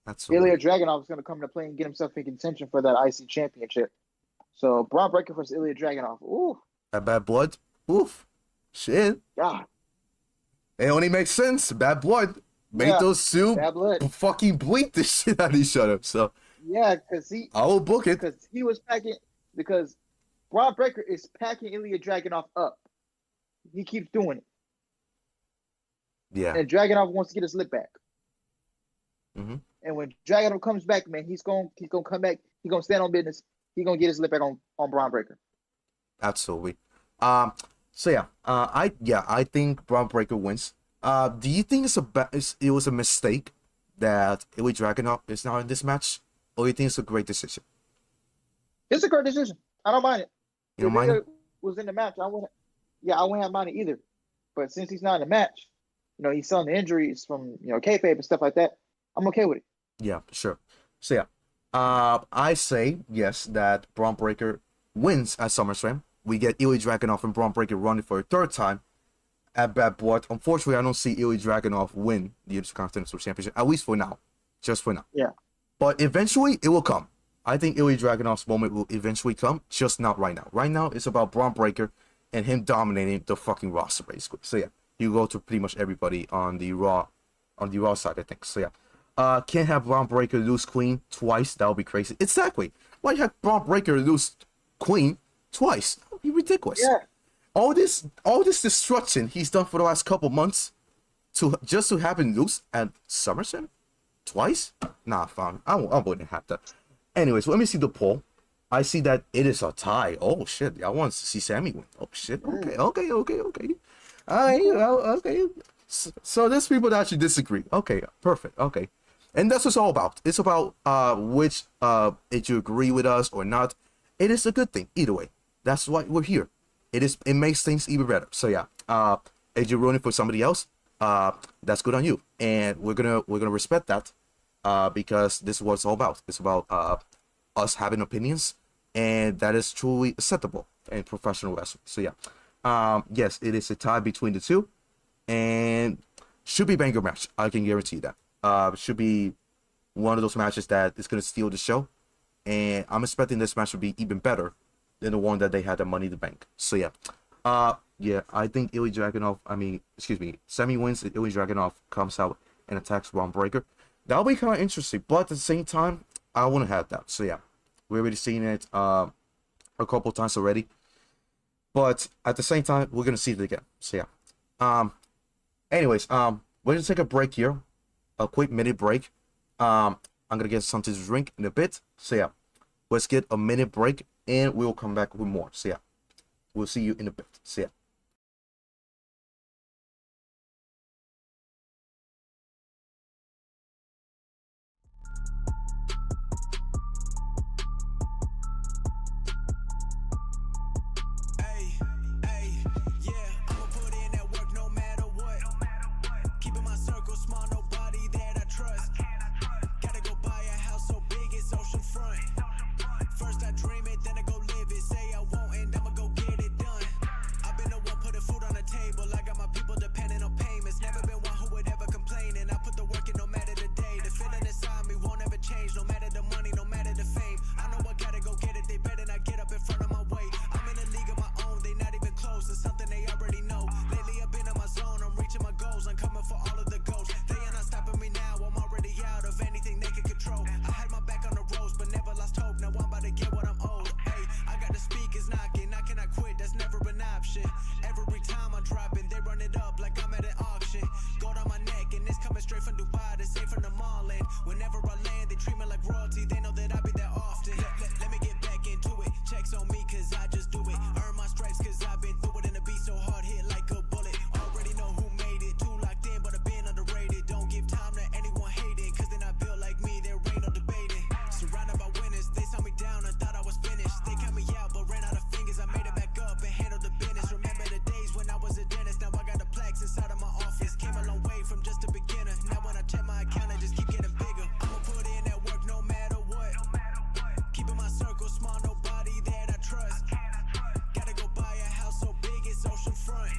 Ilya Dragunov is gonna come into play and get himself in contention for that IC championship. So Bron Breakker versus Ilya Dragunov. Ooh, that bad blood. Oof, shit. God. It only makes sense. Bad blood. Make those two fucking bleed the shit out of each other. So yeah, I will book it. Because Bron Breakker is packing Ilya Dragunov up. He keeps doing it. Yeah. And Dragunov wants to get his lip back. Mm-hmm. And when Dragunov comes back, man, he's gonna come back. He's gonna stand on business. He's gonna get his lip back on Bron Breakker. Absolutely. So yeah, I think Bron Breakker wins. Do you think it was a mistake that Ilya Dragunov is not in this match, or do you think it's a great decision? It's a great decision. I don't mind it. You don't mind it? Was in the match, I wouldn't have minded either. But since he's not in the match, he's selling the injuries from kayfabe and stuff like that. I'm okay with it. Yeah, sure. So yeah, I say yes that Bron Breakker wins at SummerSlam. We get Ilya Dragunov and Bron Breakker running for a third time at Bad Blood. Unfortunately, I don't see Ilya Dragunov win the Intercontinental Championship, at least for now. Just for now. Yeah. But eventually, it will come. I think Ilya Dragunov's moment will eventually come, just not right now. Right now, it's about Bron Breakker and him dominating the fucking roster, basically. So yeah, you go to pretty much everybody on the Raw side, I think. So yeah. Can't have Bron Breakker lose clean twice. That would be crazy. Exactly. Why have Bron Breakker lose clean twice? That would be ridiculous. Yeah. all this destruction he's done for the last couple months to have him lose at SummerSlam twice? Nah, fam. I wouldn't have that. Anyways, let me see the poll. I see that it is a tie. Oh shit! I want to see Sami win. Oh shit! Okay. Alright, okay. So there's people that actually disagree. Okay, perfect. Okay, and that's what it's all about. It's about which if you agree with us or not. It is a good thing either way. That's why we're here. It makes things even better. So yeah, if you're rooting for somebody else, that's good on you, and we're gonna respect that, because this is what it's all about. It's about us having opinions, and that is truly acceptable in professional wrestling. So yeah, yes, it is a tie between the two, and should be a banger match. I can guarantee that. Should be one of those matches that is gonna steal the show, and I'm expecting this match to be even better than the one that they had at Money in the Bank. So yeah, yeah, I think Sami wins. Ilya Dragunov comes out and attacks Braun Breaker. That'll be kind of interesting, but at the same time, I want to have that. So yeah, we've already seen it a couple times already, but at the same time, we're gonna see it again. So yeah. Anyways, we're gonna take a break here, a quick minute break. I'm gonna get something to drink in a bit. So yeah, let's get a minute break, and we'll come back with more. So yeah, we'll see you in a bit. So yeah. Hey, yeah, I'ma put in that work no matter what. Keeping my circle small, nobody that I trust. Gotta go buy a house so big it's oceanfront. First I dream it, then I go live it. Say I won't, and I'ma go get it done. I've been the one putting food on the table. I got my people depending on payments. Never been one who would ever complain, and I put the work in no matter the day. The feeling inside me won't ever change, no matter the money, no matter the fame. I know I gotta go get it, they better not get up in front of my way. I'm in a league of my own, they not even close. It's something they already know. Lately I've been in my zone, I'm reaching my goals. I'm coming for all of the goals. They are not stopping me now, I'm already out of anything they can control. I had my back on the ropes, but never lost hope. Now I'm about to get what I'm owed. Hey, I got the speakers knocking, I cannot quit, that's never an option. Every time I drop it, they run it up like I'm at an auction. Gold on my neck, and it's coming straight from Dubai, they say from the mall. And whenever I land, they treat me like royalty, they know that I be there often. Let me get back into it, checks on me cause I just do it. Earn my stripes cause I've been through it, and the beat so hard, hit like a bullet. Already know who made it, too locked in, but I've been underrated. Don't give time to anyone hating, cause they're not built like me, there ain't no debating. Surrounded by winners, they saw me down, I thought I was finished. They cut me out, but ran out of fingers, I made it back up and handled the business. Remember the days when I was a dentist, now I got the plaques inside of my office. Came a long way from just a beginner, now when I check my account, I just keep getting bigger. I'ma put in that work no matter what. Keeping my circle small, nobody that I trust. Gotta go buy a house so big it's oceanfront.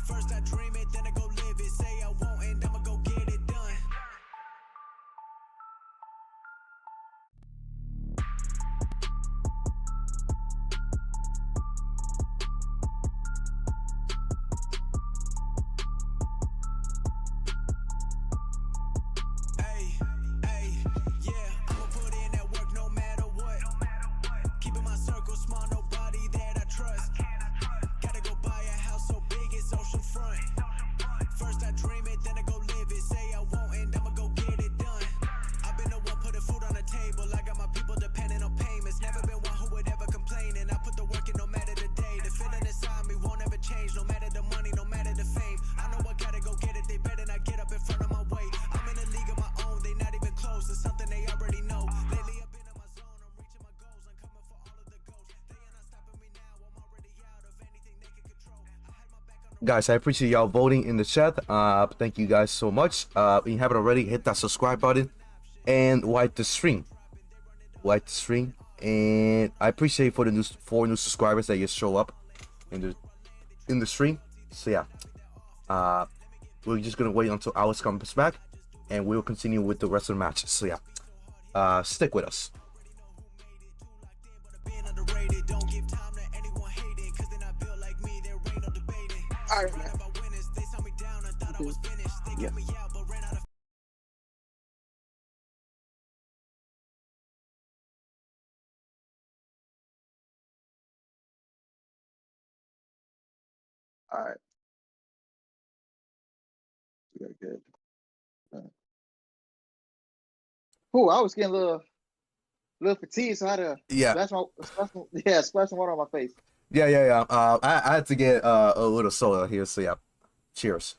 First I dream it, then I go live it. Say I won't, and I'ma go get it done. Hey, yeah, I'ma put in that work no matter what. Keeping my circle small, nobody that I trust. Gotta go buy a house so big it's oceanfront. First I dream it, then I go live it. Say I won't, and I'ma go get it done. I've been the one putting food on the table. I got my people depending on payments. Never been one who would ever complain, and I put the work in no matter the day. The feeling inside me won't ever change, no matter the money, no matter the fame. I know I gotta go get it, they better not get up in front of my way. I'm in a league of my own, they not even close. It's something they already know. Lately I've been in my zone, I'm reaching my goals. I'm coming for all of the goals. They are not stopping me now, I'm already out of anything they can control. I had my back on the Guys, I appreciate y'all voting in the chat. Thank you guys so much. If you haven't already, hit that subscribe button and like the stream. And I appreciate for the new 4 new subscribers that just show up in the stream. So yeah, we're just gonna wait until Alex comes back, and we'll continue with the rest of the matches. So yeah, stick with us. being underrated. Don't give time to anyone hating, cause they're not built like me, there ain't no debating. Alright, man. About winners, they saw me down, I thought I was finished. They cut me out, but ran out of All right. Good, good. Cool. I was getting a little fatigued, so I had to Yeah. splash some water on my face. Yeah. I had to get a little soda here, so yeah. Cheers.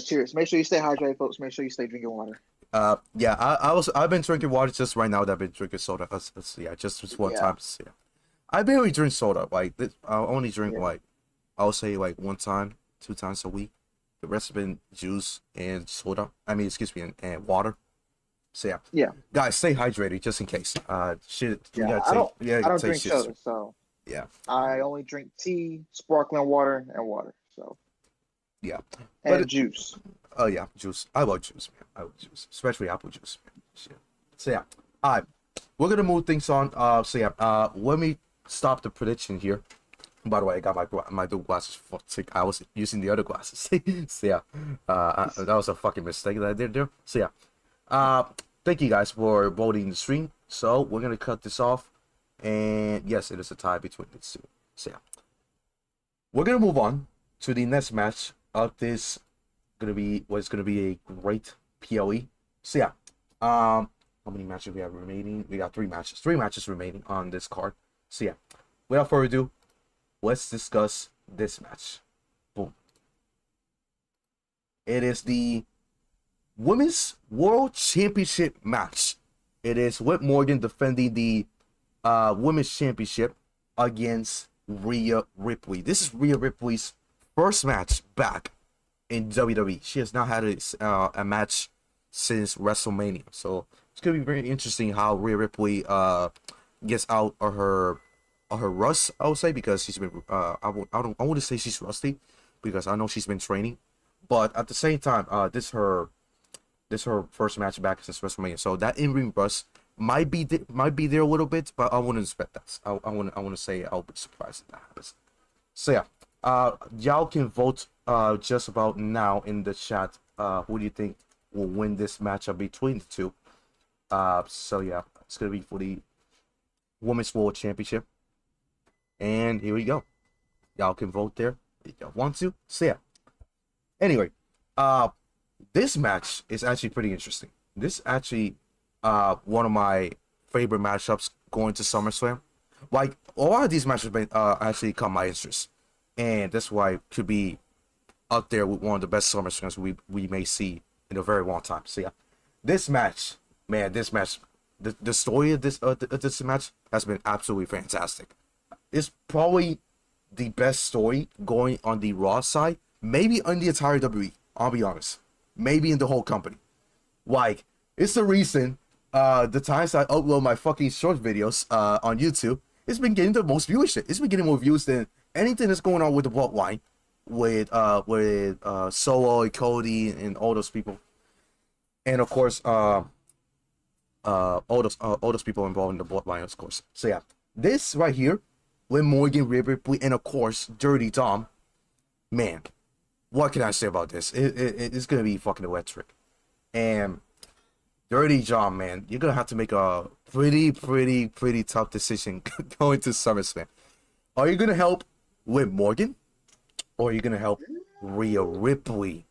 Cheers. Make sure you stay hydrated, folks. Make sure you stay drinking water. Yeah, I've been drinking water just right now that I've been drinking soda. Yeah, just one time. Yeah. I barely drink soda. Like I only drink like I would say like 1 time, 2 times a week. The rest have been juice and soda. I mean, excuse me, and water. So yeah, guys, stay hydrated just in case. I don't drink shit. soda, so yeah, I only drink tea, sparkling water, and water. So yeah, and juice. Oh yeah, juice. I love juice, man. I love juice, especially apple juice. Man. Shit. So yeah, all right, we're gonna move things on. So yeah, let me stop the prediction here. By the way, I got my new glasses. I was using the other glasses. So yeah, that was a fucking mistake that I did there. So yeah, thank you guys for voting the stream. So we're gonna cut this off, and yes, it is a tie between the two. So yeah, we're gonna move on to the next match of this. Gonna be a great PLE. So yeah, how many matches we have remaining? We got 3 matches remaining on this card. So yeah, without further ado, let's discuss this match. Boom. It is the Women's World Championship match. It is Whit Morgan defending the Women's Championship against Rhea Ripley. This is Rhea Ripley's first match back in WWE. She has not had a match since WrestleMania. So it's gonna be very interesting how Rhea Ripley gets out of her rust, I would say, because she's been I wouldn't say she's rusty because I know she's been training, but at the same time, this is her first match back since WrestleMania. So that in-ring rust might be there a little bit, but I wouldn't expect that. I want to say I'll be surprised if that happens. So yeah, y'all can vote just about now in the chat. Who do you think will win this matchup between the two? So yeah, it's gonna be for the Women's World Championship. And here we go. Y'all can vote there if y'all want to. So yeah. Anyway, this match is actually pretty interesting. This is actually one of my favorite matchups going to SummerSlam. Like a lot of these matches been actually caught my interest, and that's why it could be up there with one of the best SummerSlams we may see in a very long time. So yeah, this match, man, the story of this match has been absolutely fantastic. It's probably the best story going on the Raw side, maybe on the entire WWE. I'll be honest, maybe in the whole company. Like, it's the reason the times I upload my fucking short videos on YouTube, it's been getting the most viewership. It's been getting more views than anything that's going on with the Bloodline, with Solo, Cody, and all those people, and of course all those people involved in the Bloodline, of course. So yeah, this right here with Morgan, Ripley, and of course Dirty Dom, man, what can I say about this? It's gonna be fucking electric. And Dirty Dom, man, you're gonna have to make a pretty tough decision going to SummerSlam. Are you gonna help with Morgan, or are you gonna help Rhea Ripley?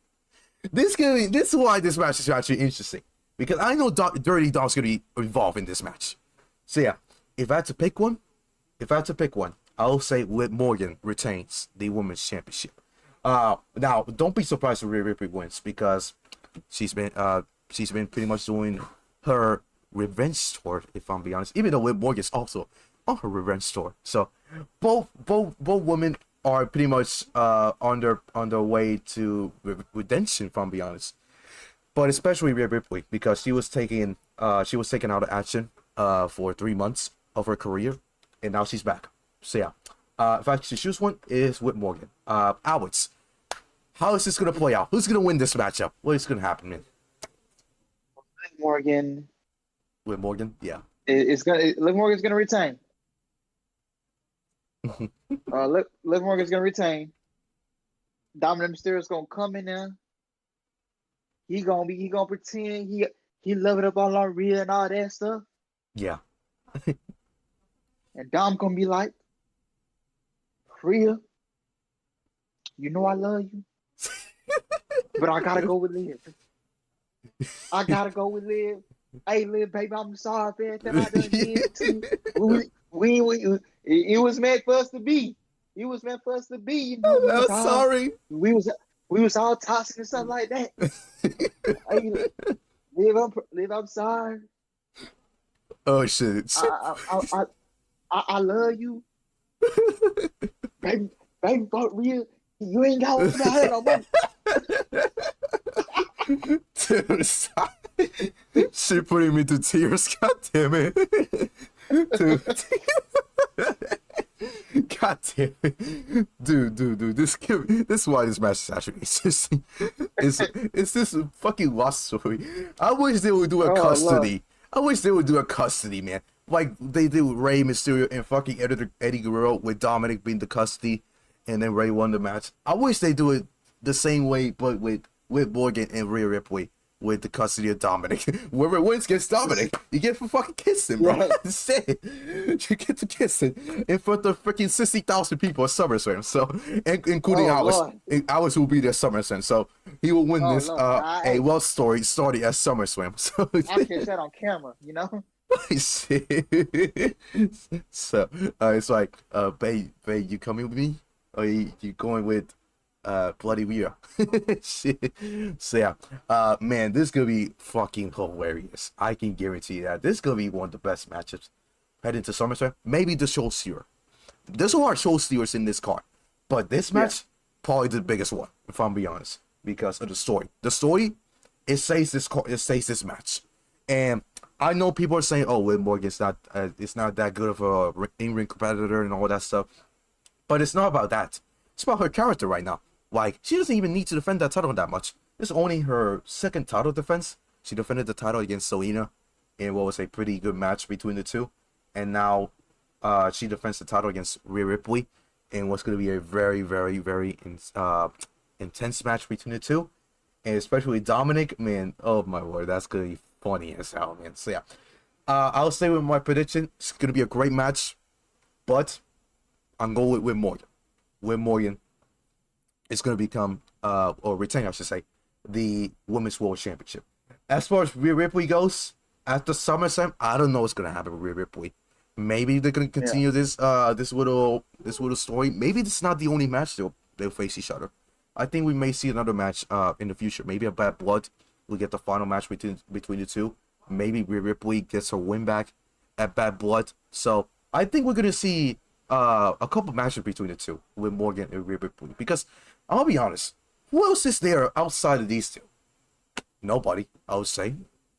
This is why this match is actually interesting, because I know Dirty Dom's gonna be involved in this match. So yeah, if I had to pick one, I'll say Whit Morgan retains the Women's Championship. Now don't be surprised if Rhea Ripley wins, because she's been pretty much doing her revenge tour, if I'm being honest. Even though Whit Morgan's also on her revenge tour, so both women are pretty much on their way to redemption, if I'm being honest. But especially Rhea Ripley, because she was taken out of action for 3 months of her career, and now she's back. So yeah, if I should choose one, it is Whit Morgan. Alex, how is this gonna play out? Who's gonna win this matchup? What is gonna happen, man? Morgan. Whit Morgan, yeah. Liv Morgan's gonna retain. Liv Morgan's gonna retain. Dominic Mysterio's gonna come in there. He gonna pretend he love it up all on Rhea and all that stuff. Yeah. And Dom gonna be like, Rhea, you know I love you, but I gotta go with Liv. I gotta go with Liv. Hey, Liv, baby, I'm sorry for everything I done did to you. It was meant for us to be. It was meant for us to be. You know, I'm sorry. We was all toxic and stuff like that. Hey, Liv, I'm sorry. Oh shit. I love you. baby, fuck real. You ain't got what I no more. Dude, stop. Shit putting me to tears. God damn it. Dude. God damn it. Dude. This is why this match is actually interesting. It's this fucking lost story. I wish they would do a custody. Lord. I wish they would do a custody, man. Like they did with Rey Mysterio and fucking Eddie Guerrero with Dominic being the custody and then Rey won the match. I wish they do it the same way, but with Morgan and Rhea Ripley with the custody of Dominic. Whoever wins gets Dominic. You get to fucking kiss him, bro. That's it. You get to kiss him in front of freaking 60,000 people at SummerSlam. So, including ours will be there at SummerSlam. So he will win this a love story starting at SummerSlam. So I catch that on camera, you know. So it's like, babe, you coming with me? Or you going with bloody Rhea? Shit. So yeah, man, this is gonna be fucking hilarious. I can guarantee that this is gonna be one of the best matchups heading to SummerSlam. Maybe the show stealer. There's a lot of show stealers in this card, but this match probably the biggest one, if I'm being honest, because of the story. The story, it says this match, and I know people are saying, "Oh, Liv Morgan's not, it's not that good of a in-ring competitor and all that stuff," but it's not about that. It's about her character right now. Like, she doesn't even need to defend that title that much. This is only her second title defense. She defended the title against Selena in what was a pretty good match between the two, and now she defends the title against Rhea Ripley in what's going to be a very, very, very intense match between the two, and especially Dominic. Man, oh my word, that's going to be funny as hell, man. So yeah, I'll stay with my prediction. It's going to be a great match, but I'm going with Morgan. With Morgan, it's going to become, or retain, I should say, the Women's World Championship. As far as Rhea Ripley goes, after SummerSlam, I don't know what's going to happen with Rhea Ripley. Maybe they're going to continue this little story. Maybe this is not the only match they'll face each other. I think we may see another match in the future. Maybe a Bad Blood. We get the final match between the two. Maybe Rhea Ripley gets her win back at Bad Blood. So I think we're going to see a couple matches between the two with Morgan and Rhea Ripley. Because I'll be honest, who else is there outside of these two? Nobody, I would say.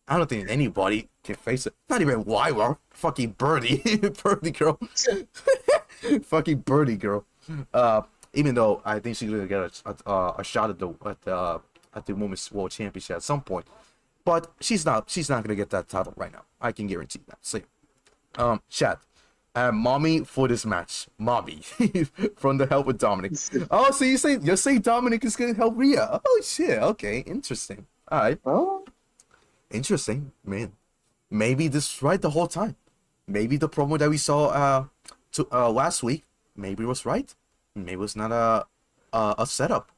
I don't think anybody can face it. Not even Wyra. Fucking Birdie. Birdie girl. Fucking Birdie girl. Even though I think she's gonna get a shot at the Women's World Championship at some point. But she's not gonna get that title right now. I can guarantee that. So chat. Mommy for this match. Mommy. From the help with Dominic. Oh, so you're saying Dominic is gonna help Rhea. Oh shit, okay, interesting. Alright. Oh. Interesting, man. Maybe this is right the whole time. Maybe the promo that we saw last week, maybe it was right. Maybe it was not a setup.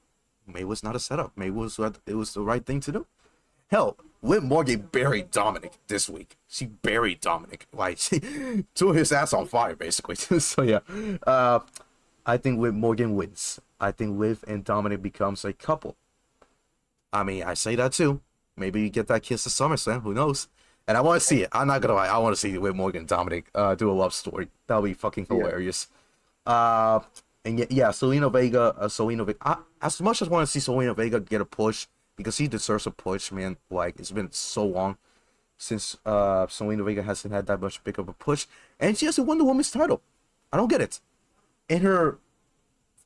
Maybe it was not a setup. Maybe it was the right thing to do. Hell, Liv Morgan buried Dominic this week. She buried Dominic. Like, she threw his ass on fire, basically. So yeah, I think Liv Morgan wins. I think Liv and Dominic becomes a couple. I mean, I say that too. Maybe you get that kiss at SummerSlam. Who knows? And I want to see it. I'm not gonna lie. I want to see Liv Morgan and Dominic do a love story. That'll be fucking hilarious. And yeah, Selena Vega. As much as I want to see Selena Vega get a push, because she deserves a push, man. Like, it's been so long since Selena Vega hasn't had that much big of a push, and she hasn't won the women's title. I don't get it. In her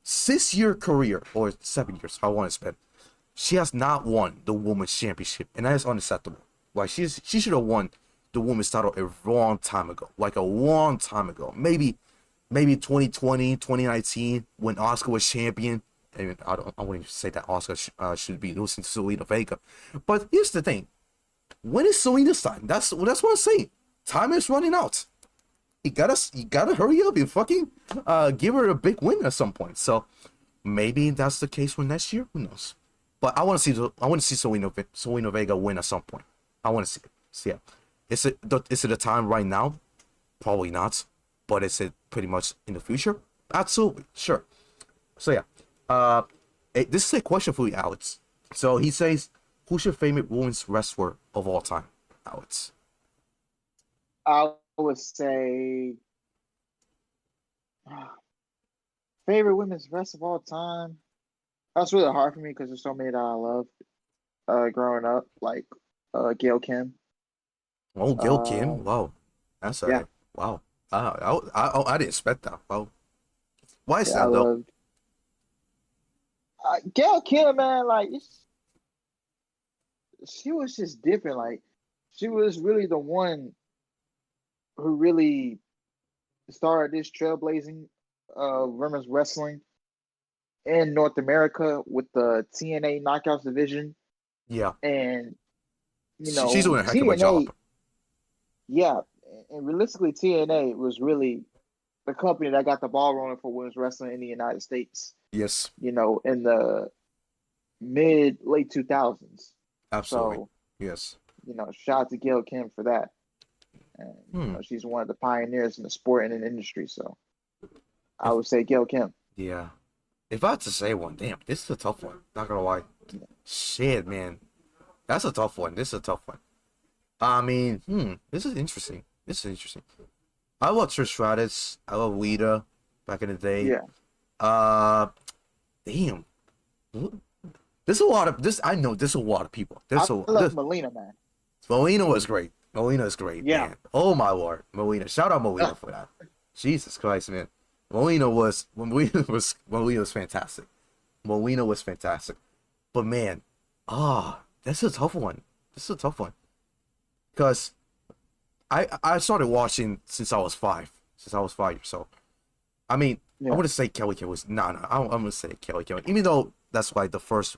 6-year career, or 7 years, I want to spend, she has not won the women's championship, and that is unacceptable. Like, she should have won the women's title a long time ago, like a long time ago. Maybe 2020, 2019, when Asuka was champion. And I wouldn't even say that Asuka should be losing to Selena Vega. But here's the thing: when is Selena's time? That's what I'm saying. Time is running out. You gotta hurry up and fucking give her a big win at some point. So Maybe that's the case for next year. Who knows? But I want to see Zelina Vega win at some point. I want to see it. So yeah, is it the time right now? Probably not. But is it pretty much in the future? Absolutely, sure. So yeah, this is a question for you, Alex. So he says, "Who's your favorite women's wrestler of all time, Alex?" I would say favorite women's wrestler of all time. That's really hard for me because there's so many that I loved growing up, like Gail Kim. Oh, Gil Kim. Um, Wow, that's yeah, a wow. I didn't expect that. Wow. Why is yeah, I that though? loved Gail Kim, man. Like she was just different. Like she was really the one who really started this trailblazing women's wrestling in North America with the TNA Knockouts division. Yeah, And, she's doing a heck of a TNA, job. yeah, and realistically, TNA was really the company that got the ball rolling for women's wrestling in the United States, Yes, in the late 2000s. absolutely. So, Yes. shout out to Gail Kim for that. And, Hmm. she's one of the pioneers in the sport and in the industry. So I would say Gail Kim. Yeah. If I had to say one, damn, this is a tough one. Not gonna lie. Shit, man. That's a tough one. This is a tough one. I mean, this is interesting. I love Trish Stratus. I love Lita back in the day. Yeah. Damn. There's a lot of this. I know there's a lot of people. I love Melina, man. Melina was great. Melina is great, Yeah. man. Oh my lord, Melina. Shout out Melina for that. Jesus Christ, man. Melina was fantastic. Melina was fantastic. But man, that's a tough one. Because I started watching since I was 5. Since I was 5 years old. I mean, Yeah. I want to say Kelly was I'm gonna say Kelly. Even though that's like the first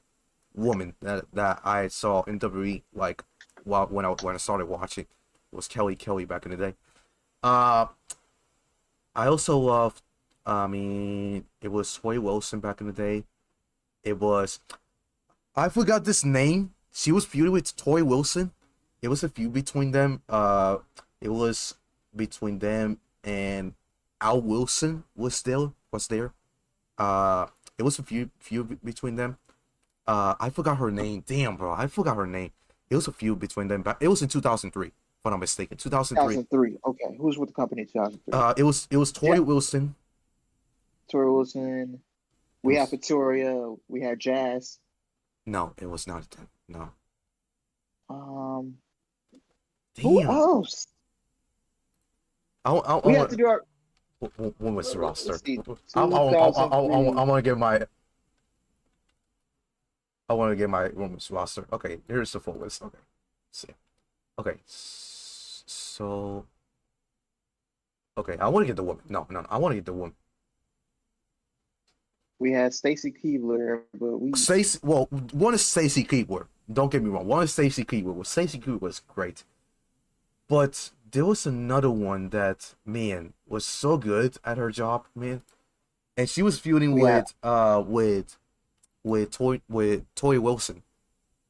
woman that I saw in WWE, like when I started watching, was Kelly back in the day. I also loved, it was Toy Wilson back in the day. I forgot this name. She was feuding with Toy Wilson. It was a feud between them. It was between them and Al Wilson was there. It was a feud between them. I forgot her name. Damn, bro, I forgot her name. It was a feud between them. But it was in 2003, if I'm not mistaken. 2003. 2003. Okay. Who's with the company in 2003? It was Toy Wilson. Tori Wilson. We had Victoria. We had Jazz. No, it was not them. No. Who Damn. else? I We have to do our. when was the roster? Let's see, I want to get my. 2003. I want to get my women's roster. Okay, here's the full list. Okay, let's see. Okay, so. Okay, I want to get the woman. No, I want to get the woman. We had Stacy Keibler, but one is Stacy Keibler. Don't get me wrong. One is Stacy Keibler. Well, Stacy Keibler was great, but there was another one that, man, was so good at her job, man, and she was feuding with Toy Wilson,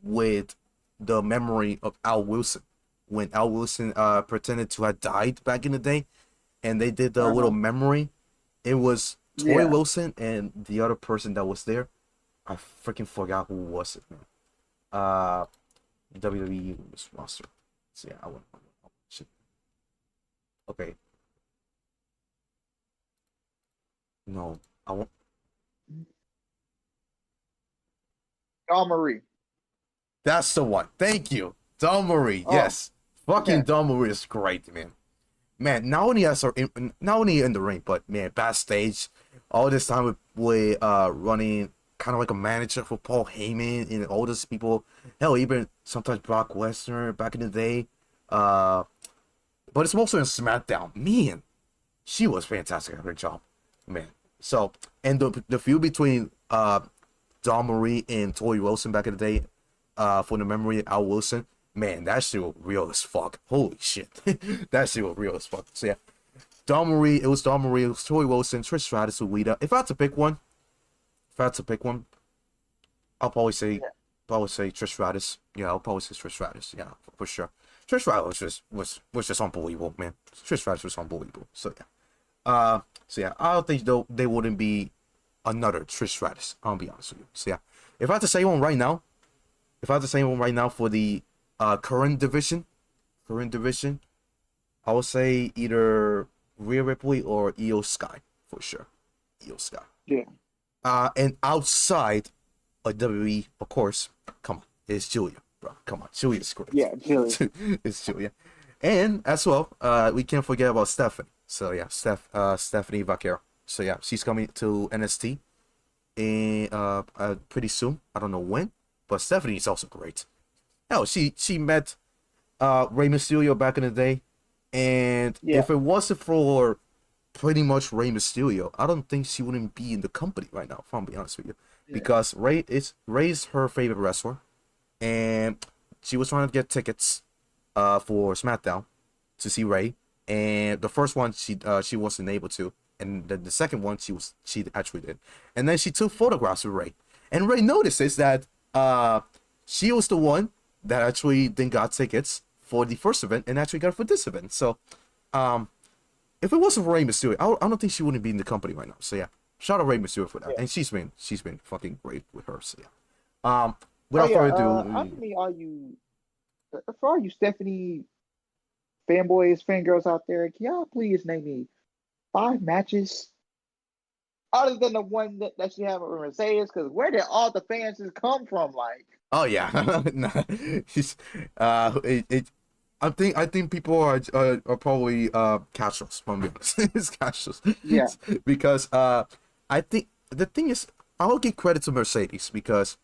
with the memory of Al Wilson, when Al Wilson pretended to have died back in the day, and they did the little memory. It was Toy Wilson and the other person that was there. I freaking forgot who was it, man. WWE was roster. So yeah, I want. Okay. No, I want. Dawn Marie. That's the one. Thank you, Dawn Marie. Yes, fucking Dawn Marie is great, man. Man, not only in the ring, but man, backstage, all this time with running kind of like a manager for Paul Heyman and all those people. Hell, even sometimes Brock Lesnar back in the day. But it's mostly in SmackDown. Man, she was fantastic at her job, man. So, and the feud between Dawn Marie and Toy Wilson back in the day, for the memory of Al Wilson, man, that shit was real as fuck. Holy shit, that shit was real as fuck. So yeah, Dawn Marie, it was Toy Wilson, Trish Stratus, Lita. If I had to pick one, if I had to pick one, I'll probably say Yeah. Trish Stratus. Yeah, I'll probably say Trish Stratus. Yeah, for sure. Trish Stratus was just unbelievable, man. Trish Stratus was unbelievable. So yeah. I don't think though they wouldn't be another Trish Stratus. I'll be honest with you. So yeah, if I had to say one right now, for the current division, I would say either Rhea Ripley or Io Sky for sure. Io Sky. Yeah. And outside of WWE, of course, come on, it's Julia, bro. Come on, Julia's great. Yeah, Julia. It's Julia. And as well, we can't forget about Stephanie. So yeah, Stephanie Vaquero. So yeah, she's coming to NXT pretty soon. I don't know when, but Stephanie is also great. Hell, she met Rey Mysterio back in the day, and if it wasn't for pretty much Rey Mysterio, I don't think she wouldn't be in the company right now, if I'm being honest with you. Yeah. Because Rey's her favorite wrestler, and she was trying to get tickets for SmackDown to see Rey, and the first one she wasn't able to, and the second one she actually did, and then she took photographs of Rey, and Rey notices that she was the one that actually then got tickets for the first event and actually got it for this event. So if it wasn't for Rey Mysterio, I don't think she wouldn't be in the company right now. So yeah, shout out Rey Mysterio for that, and she's been fucking great with her. So yeah. Without further ado, how many for all you Stephanie fanboys, fangirls out there, can y'all please name me 5 matches other than the one that she had with Mercedes? Because where did all the fans just come from? Like, oh yeah, she's I think people are probably casuals. From it's casuals. Yeah. Because I think the thing is, I'll give credit to Mercedes, because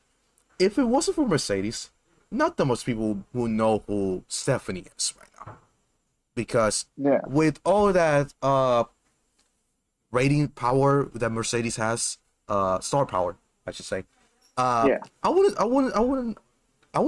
if it wasn't for Mercedes, not that much people will know who Stephanie is right now. Because with all that rating power that Mercedes has, star power, I should say. I want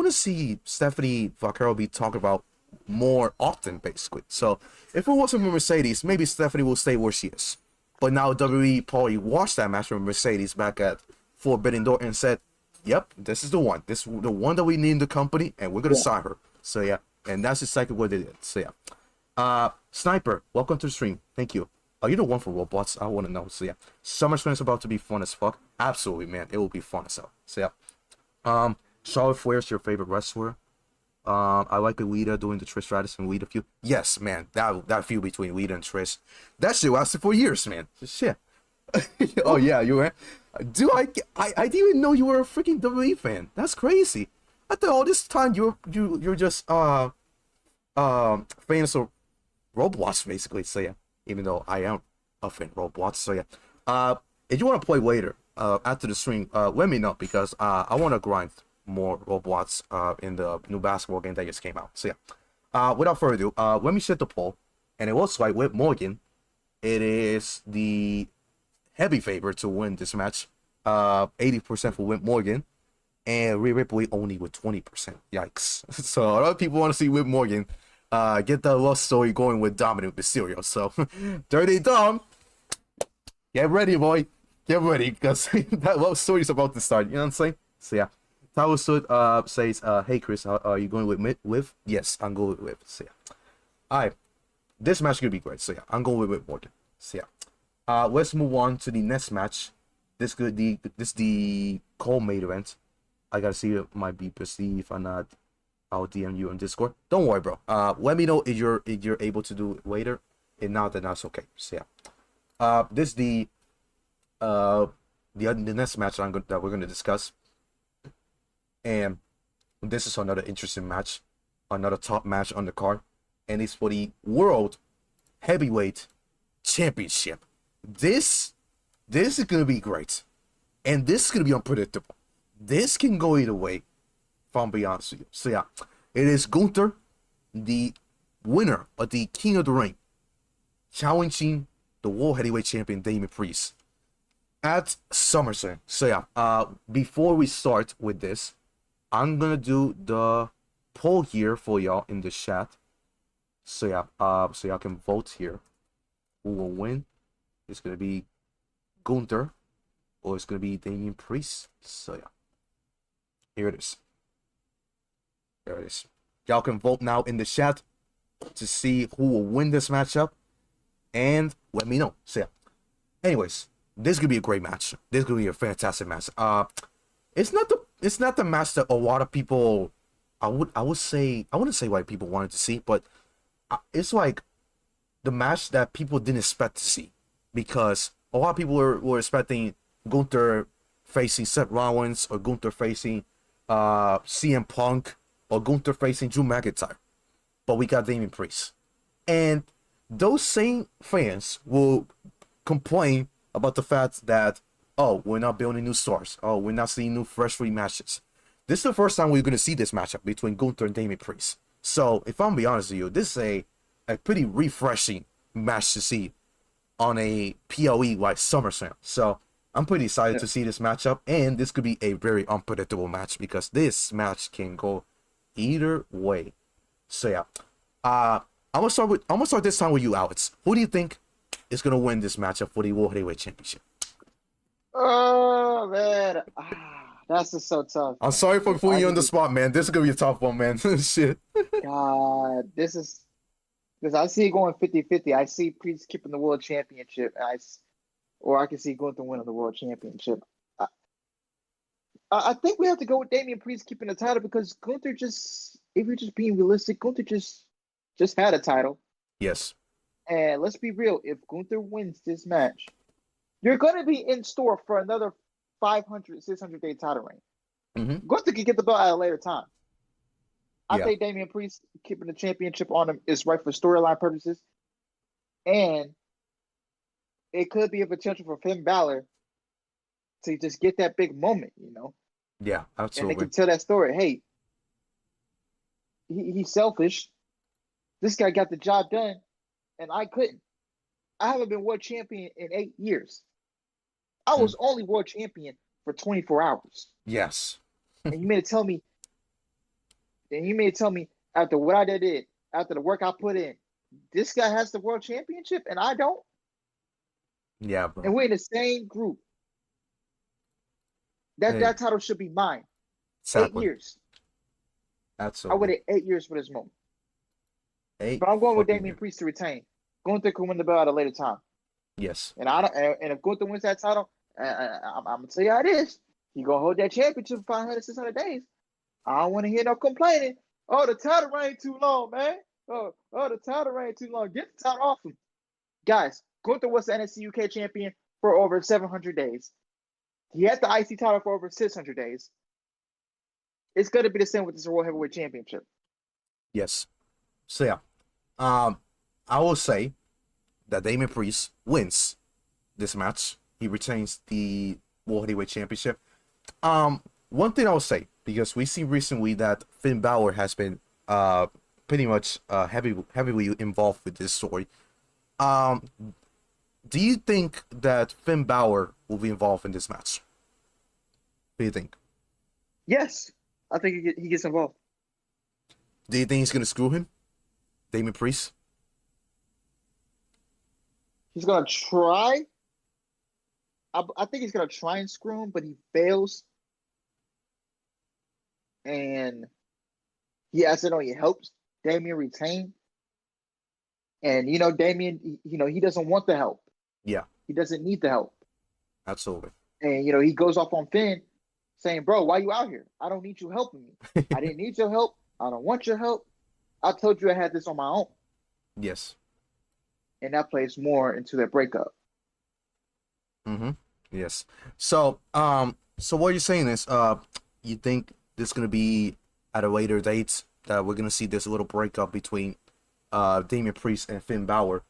to see Stephanie Vaquero be talked about more often, basically. So if it wasn't for Mercedes, maybe Stephanie will stay where she is. But now WWE probably watched that match from Mercedes back at Forbidden Door and said, "Yep, this is the one. This is the one that we need in the company, and we're gonna sign her." So yeah, and that's exactly what they did. So yeah, Sniper, welcome to the stream. Thank you. Are you the one for robots? I want to know. So yeah, SummerSlam is about to be fun as fuck. Absolutely, man. It will be fun as hell. So yeah, Charlotte Flair's your favorite wrestler. I like Lita doing the Trish Stratus and Lita feud. Yes, man. That feud between Lita and Trish, that shit lasted for years, man. Shit. Oh yeah, you were. Do I didn't even know you were a freaking WWE fan. That's crazy. I thought all this time you're just fans of Roblox, basically. So yeah, even though I am a fan of Roblox. So yeah, if you want to play later after the stream, let me know, because I want to grind more Roblox in the new basketball game that just came out. So yeah, without further ado, let me set the poll, and it looks like with Morgan, it is the heavy favorite to win this match. 80% for Whit Morgan, and Rhea Ripley only with 20%. Yikes. So a lot of people want to see Whit Morgan get the love story going with Dominic Mysterio. So Dirty Dom, get ready, boy. Get ready, because that love story is about to start. You know what I'm saying? So yeah. Tyler Stood says, "Hey Chris, are you going with? Yes, I'm going with. So yeah. Alright. This match is gonna be great. So yeah, I'm going with Morgan. So yeah. Let's move on to the next match. This the co-main event. I gotta see if it might be perceived. If not, I'll DM you on Discord. Don't worry, bro. Let me know if you're able to do it later. If not, then that's okay. So yeah. This the next match that we're gonna discuss. And this is another interesting match, another top match on the card, and it's for the World Heavyweight Championship. This is gonna be great, and this is gonna be unpredictable. This can go either way, if I'm being honest with you. So yeah, it is Gunther, the winner of the King of the Ring, challenging the World Heavyweight Champion Damian Priest at SummerSlam. So yeah, before we start with this, I'm gonna do the poll here for y'all in the chat. So yeah, so y'all can vote here. Who will win? It's gonna be Gunther or it's gonna be Damian Priest. So yeah, here it is. There it is. Y'all can vote now in the chat to see who will win this matchup, and let me know. So yeah. Anyways, this is gonna be a great match. This is gonna be a fantastic match. It's not the match that a lot of people, I wouldn't say why people wanted to see, but it's like the match that people didn't expect to see, because a lot of people were expecting Gunther facing Seth Rollins, or Gunther facing CM Punk, or Gunther facing Drew McIntyre, but we got Damian Priest, and those same fans will complain about the fact that, oh, we're not building new stars, oh, we're not seeing new fresh rematches. This is the first time we're going to see this matchup between Gunther and Damian Priest. So if I'm being honest with you, this is a pretty refreshing match to see on a PoE like SummerSlam. So I'm pretty excited to see this matchup, and this could be a very unpredictable match, because this match can go either way. So yeah, I'm gonna start this time with you, Alex. Who do you think is gonna win this matchup for the World Heavyweight Championship? Oh man, that's just so tough. I'm sorry for putting you on the spot, man. This is gonna be a tough one, man. Shit. God, this is because I see it going 50-50. I see Priest keeping the world championship, or I can see Gunther winning the world championship. I think we have to go with Damian Priest keeping the title, because Gunther if we're just being realistic, Gunther just had a title. Yes. And let's be real, if Gunther wins this match, you're going to be in store for another 500, 600-day title reign. Mm-hmm. Gunther can get the belt at a later time. I Yeah. think Damian Priest keeping the championship on him is right for storyline purposes. And it could be a potential for Finn Balor to just get that big moment, you know? Yeah, And absolutely. they can tell that story. Hey, he's selfish. This guy got the job done, and I couldn't. I haven't been world champion in 8 years. I was only world champion for 24 hours. Yes. And you mean to tell me after what I did, after the work I put in, this guy has the world championship and I don't? Yeah, bro. And we're in the same group. That title should be mine. Exactly. 8 years. Absolutely. I waited 8 years for this moment. 8 But I'm going with fucking Damian years. Priest to retain. Gunther can win the belt at a later time. Yes. And if Gunther wins that title, I'm gonna tell you how it is. He gonna hold that championship for 500, 600 days. I don't want to hear no complaining. Oh, the title reign too long, man. Oh, the title reign too long. Get the title off him. Guys, Gunther was the NXT UK champion for over 700 days. He had the IC title for over 600 days. It's gonna be the same with this World Heavyweight Championship. Yes. So yeah, I will say that Damian Priest wins this match. He retains the World Heavyweight Championship. One thing I will say, because we see recently that Finn Balor has been pretty much heavily involved with this story. Do you think that Finn Balor will be involved in this match? What do you think? Yes, I think he gets involved. Do you think he's gonna screw him, Damian Priest? He's gonna try. I think he's gonna try and screw him, but he fails. And he accidentally helps Damian retain. And Damian, he doesn't want the help. Yeah, He doesn't need the help. absolutely. And he goes off on Finn saying, "Bro, why you out here? I don't need you helping me. I didn't need your help. I don't want your help. I told you I had this on my own." Yes. And that plays more into their breakup. Mm-hmm. Yes. So, so what you're saying is, you think this is gonna be at a later date that we're gonna see this little breakup between, Damian Priest and Finn Balor.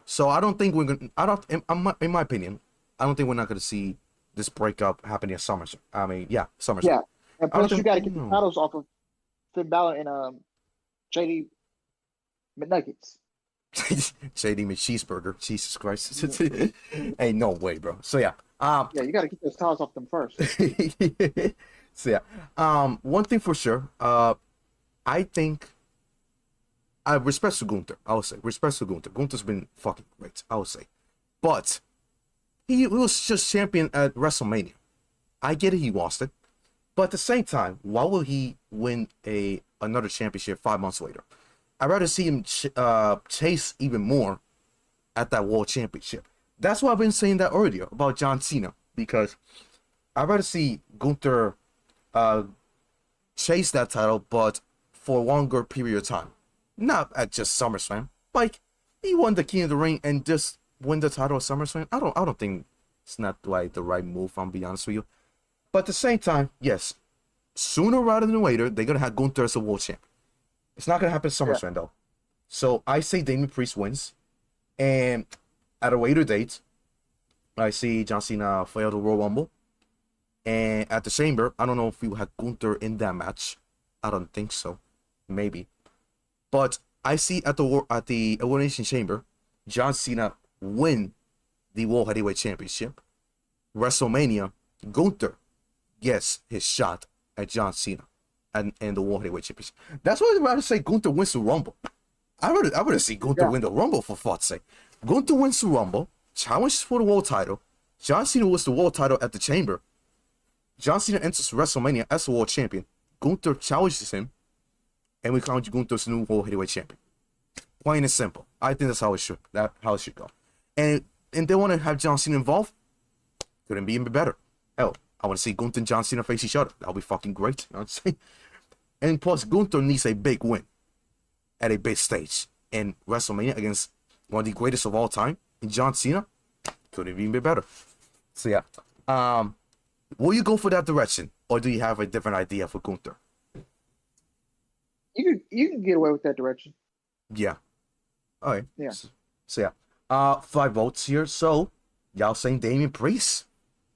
So I don't think we're gonna. In my opinion, I don't think we're not gonna see this breakup happening at SummerSlam. I mean, yeah, SummerSlam. Yeah. And plus, you got to get the No. titles off of Finn Balor and JD McNuggets. JD McCheeseburger. Jesus Christ. Ain't no way, bro. So yeah. Yeah, you got to get those titles off them first. So yeah. One thing for sure. I think. Respect to Gunther. I would say respect to Gunther. Gunther's been fucking great. I would say, but he was just champion at WrestleMania. I get it, he lost it. But at the same time, why will he win another championship 5 months later? I'd rather see him chase even more at that World Championship. That's why I've been saying that earlier about John Cena. Because I'd rather see Gunther chase that title, but for a longer period of time. Not at just SummerSlam. Like, he won the King of the Ring and just win the title at SummerSlam. I don't think it's not like the right move, if I'm being honest with you. But at the same time, yes, sooner rather than later, they're gonna have Gunther as a world champion. It's not gonna happen at SummerSlam though. So I say Damian Priest wins. And at a later date, I see John Cena fail the Royal Rumble. And at the Chamber, I don't know if we will have Gunther in that match. I don't think so. Maybe. But I see at the Elimination Chamber, John Cena win the World Heavyweight Championship. WrestleMania, Gunther gets his shot at John Cena and the World Heavyweight Championship. That's why I'd rather say Gunther wins the Rumble. I would see Gunther win the Rumble, for fuck's sake. Gunther wins the Rumble, challenges for the world title. John Cena wins the world title at the Chamber. John Cena enters WrestleMania as the world champion. Gunther challenges him, and we crown Gunther as the new World Heavyweight Champion. Plain and simple. I think that's how it should go. And they want to have John Cena involved. Couldn't be even better. Hell, I want to see Gunther and John Cena face each other. That'll be fucking great. You know what I'm saying? And plus, Gunther needs a big win at a big stage in WrestleMania against one of the greatest of all time, and John Cena. Couldn't even be better. So yeah. Will you go for that direction, or do you have a different idea for Gunther? You can get away with that direction. Yeah. All right. Yeah. So yeah. 5 votes here. So y'all saying Damian Priest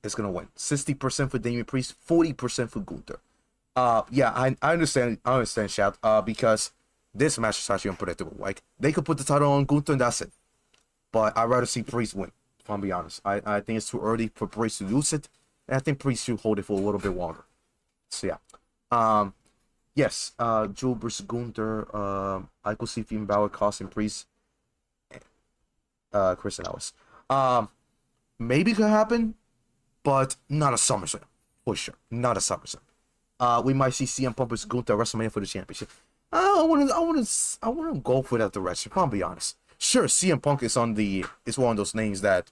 is gonna win. 60% for Damian Priest, 40% for Gunther. Yeah, I understand. I understand, Shout. Because this match is actually unpredictable. Like, they could put the title on Gunther and that's it. But I'd rather see Priest win, if I'm being honest. I think it's too early for Priest to lose it. And I think Priest should hold it for a little bit longer. So yeah. Yes, Drew versus Gunther. I could see Finn Balor costing Priest. Chris and Ellis. Maybe could happen, but not a SummerSlam. For sure. Not a SummerSlam. We might see CM Punk versus Gunther at WrestleMania for the championship. I wanna go for that direction, if I'm being honest. Sure, CM Punk is one of those names that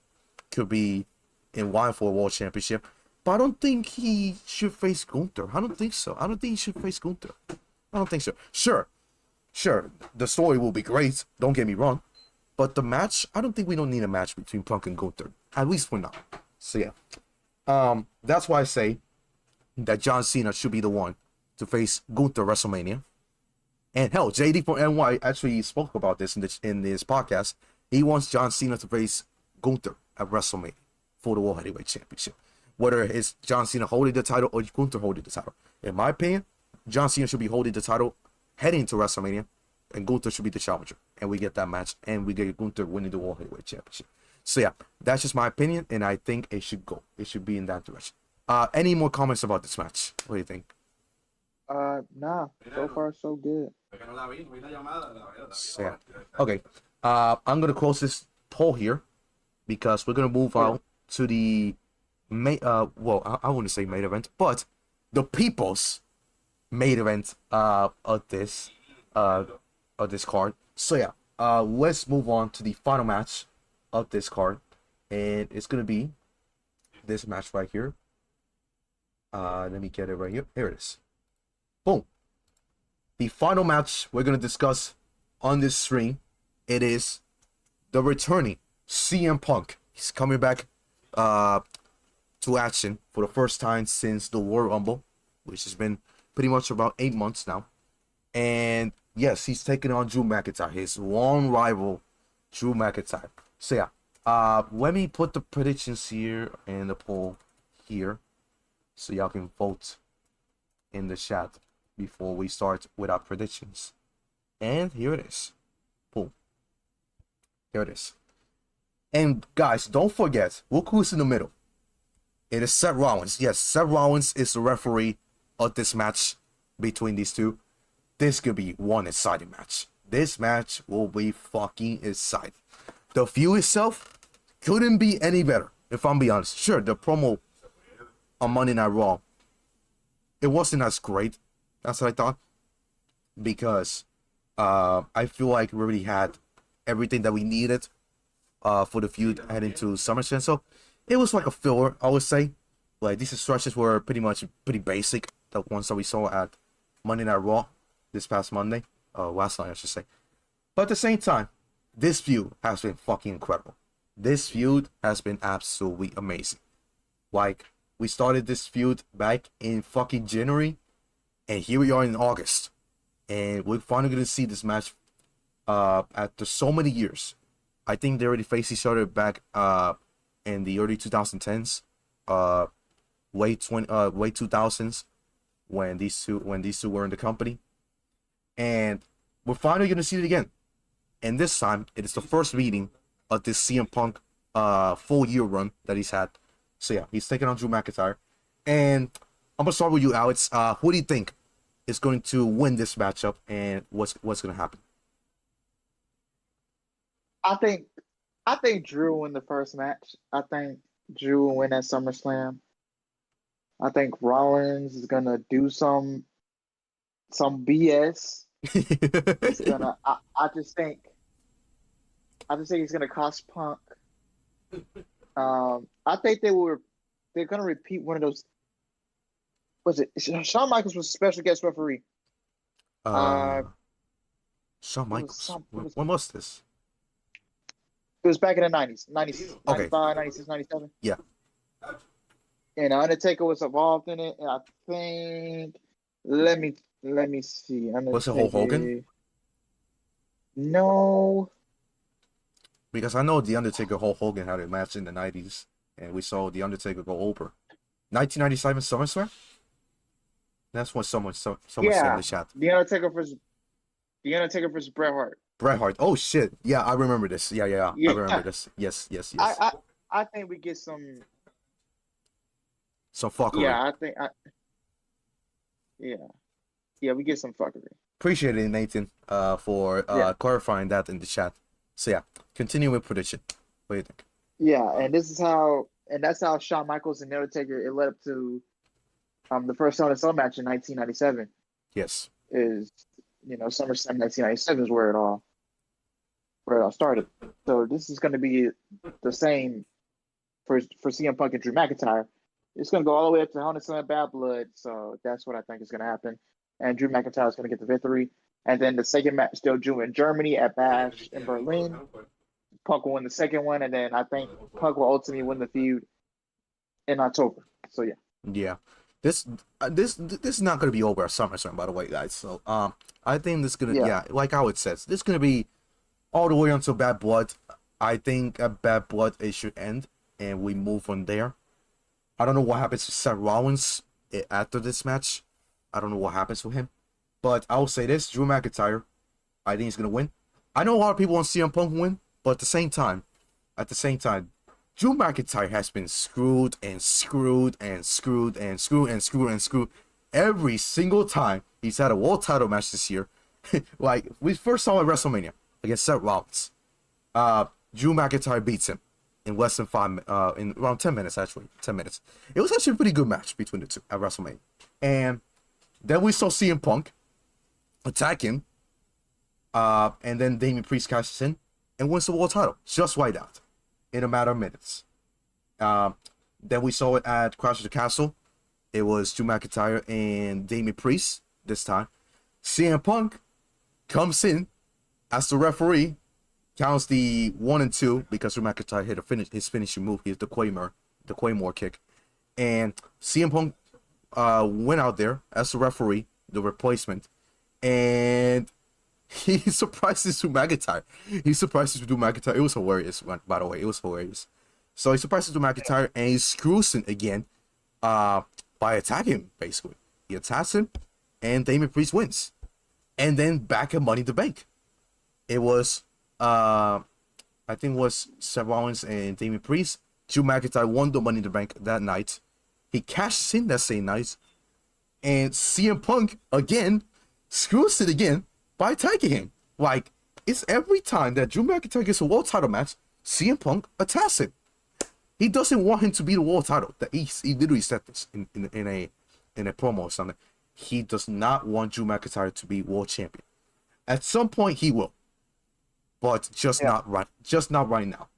could be in line for a world championship. But I don't think he should face Gunther. I don't think so. I don't think he should face Gunther. I don't think so. Sure. The story will be great. Don't get me wrong. But the match, I don't think we don't need a match between Punk and Gunther. At least for now. So yeah. That's why I say that John Cena should be the one to face Gunther at WrestleMania. And hell, JD from NY actually spoke about this in this podcast. He wants John Cena to face Gunther at WrestleMania for the World Heavyweight Championship. Whether it's John Cena holding the title or Gunther holding the title. In my opinion, John Cena should be holding the title heading into WrestleMania, and Gunther should be the challenger. And we get that match, and we get Gunther winning the World Heavyweight Championship. So yeah, that's just my opinion, and I think it should go. It should be in that direction. Any more comments about this match? What do you think? Nah. So far, so good. So, yeah. Okay. I'm gonna close this poll here because we're gonna move on to the well, I wouldn't say main event, but the people's main event of this card. So yeah, let's move on to the final match of this card, and it's gonna be this match right here. Let me get it right here. Here it is. Boom. The final match we're gonna discuss on this stream. It is the returning CM Punk. He's coming back to action for the first time since the Royal Rumble, which has been pretty much about 8 months now. And yes, he's taking on Drew McIntyre, his long rival, Drew McIntyre. So yeah, let me put the predictions here and the poll here, so y'all can vote in the chat before we start with our predictions. And here it is. Boom. Here it is. And guys, don't forget, look who's in the middle. It is Seth Rollins. Yes, Seth Rollins is the referee of this match between these two. This could be one exciting match. This match will be fucking exciting. The feud itself couldn't be any better. if I'm being honest, sure, the promo on Monday Night Raw, it wasn't as great. That's what I thought. Because I feel like we already had everything that we needed for the feud heading to SummerSlam. So it was like a filler, I would say. Like, these stretches were pretty basic. The ones that we saw at Monday Night Raw this past Monday. Last night, I should say. But at the same time, this feud has been fucking incredible. This feud has been absolutely amazing. Like, we started this feud back in fucking January, and here we are in August. And we're finally going to see this match after so many years. I think they already faced each other back in the early 2010s, late 2000s, when these two were in the company. And we're finally going to see it again. And this time, it is the first meeting of this CM Punk full year run that he's had. So yeah, he's taking on Drew McIntyre. And I'm going to start with you, Alex. Who do you think is going to win this matchup, and what's going to happen? I think Drew will win the first match. I think Drew will win at SummerSlam. I think Rollins is gonna do some BS. It's gonna. I just think he's gonna cost Punk. I think they're gonna repeat one of those. Was it Shawn Michaels was a special guest referee? Shawn Michaels. When was this? It was back in the 90s. 96, Okay. 95, 96, 97. Yeah. And Undertaker was involved in it. And I think, let me see. Was it Hulk Hogan? No. Because I know The Undertaker, Hulk Hogan had a match in the 90s, and we saw The Undertaker go over. 1997 SummerSlam? That's what someone said in the chat. The Undertaker versus Bret Hart. Bret Hart. Oh shit. Yeah, I remember this. Yeah. I remember this. Yes. I think we get some fuckery. Yeah, we get some fuckery. Appreciate it, Nathan, for clarifying that in the chat. So yeah, continue with prediction. What do you think? Yeah, and that's how Shawn Michaels and The Undertaker, it led up to the first Hell in a Cell match in 1997. Yes. Is SummerSlam 1997 is where it all started. So this is going to be the same for CM Punk and Drew McIntyre. It's going to go all the way up to Hell in a Cell and Bad Blood. So that's what I think is going to happen. And Drew McIntyre is going to get the victory. And then the second match, still Drew in Germany at Bash in Berlin. Punk will win the second one, and then I think Punk will ultimately win the feud in October. So yeah. Yeah. This is not going to be over at SummerSlam, by the way, guys. So I think this is going to like how it says, this is going to be all the way until Bad Blood. I think at Bad Blood it should end, and we move on there. I don't know what happens to Seth Rollins after this match. I don't know what happens to him, but I will say this: Drew McIntyre, I think he's going to win. I know a lot of people want CM Punk to win, but at the same time, Drew McIntyre has been screwed every single time he's had a world title match this year. Like, we first saw at WrestleMania against Seth Rollins. Drew McIntyre beats him in less than in around 10 minutes, actually. 10 minutes. It was actually a pretty good match between the two at WrestleMania. And then we saw CM Punk attack him. And then Damian Priest cashes in and wins the world title. Just like that. In a matter of minutes. Then we saw it at Crash of the Castle. It was Drew McIntyre and Damian Priest this time. CM Punk comes in as the referee, counts the 1 and 2 because Drew McIntyre hit his finishing move. He hit the Claymore kick. And CM Punk went out there as the referee, the replacement, and he surprises Drew McIntyre. It was hilarious, by the way. It was hilarious. So he surprises Drew McIntyre and he screws him again by attacking him, basically. He attacks him and Damian Priest wins. And then back at Money in the Bank. It was, I think it was Seth Rollins and Damian Priest. Drew McIntyre won the Money in the Bank that night. He cashes in that same night. And CM Punk, again, screws it again by attacking him. Like, it's every time that Drew McIntyre gets a world title match, CM Punk attacks him. He doesn't want him to be the world title. He literally said this in a promo or something. He does not want Drew McIntyre to be world champion. At some point he will, but just not right now.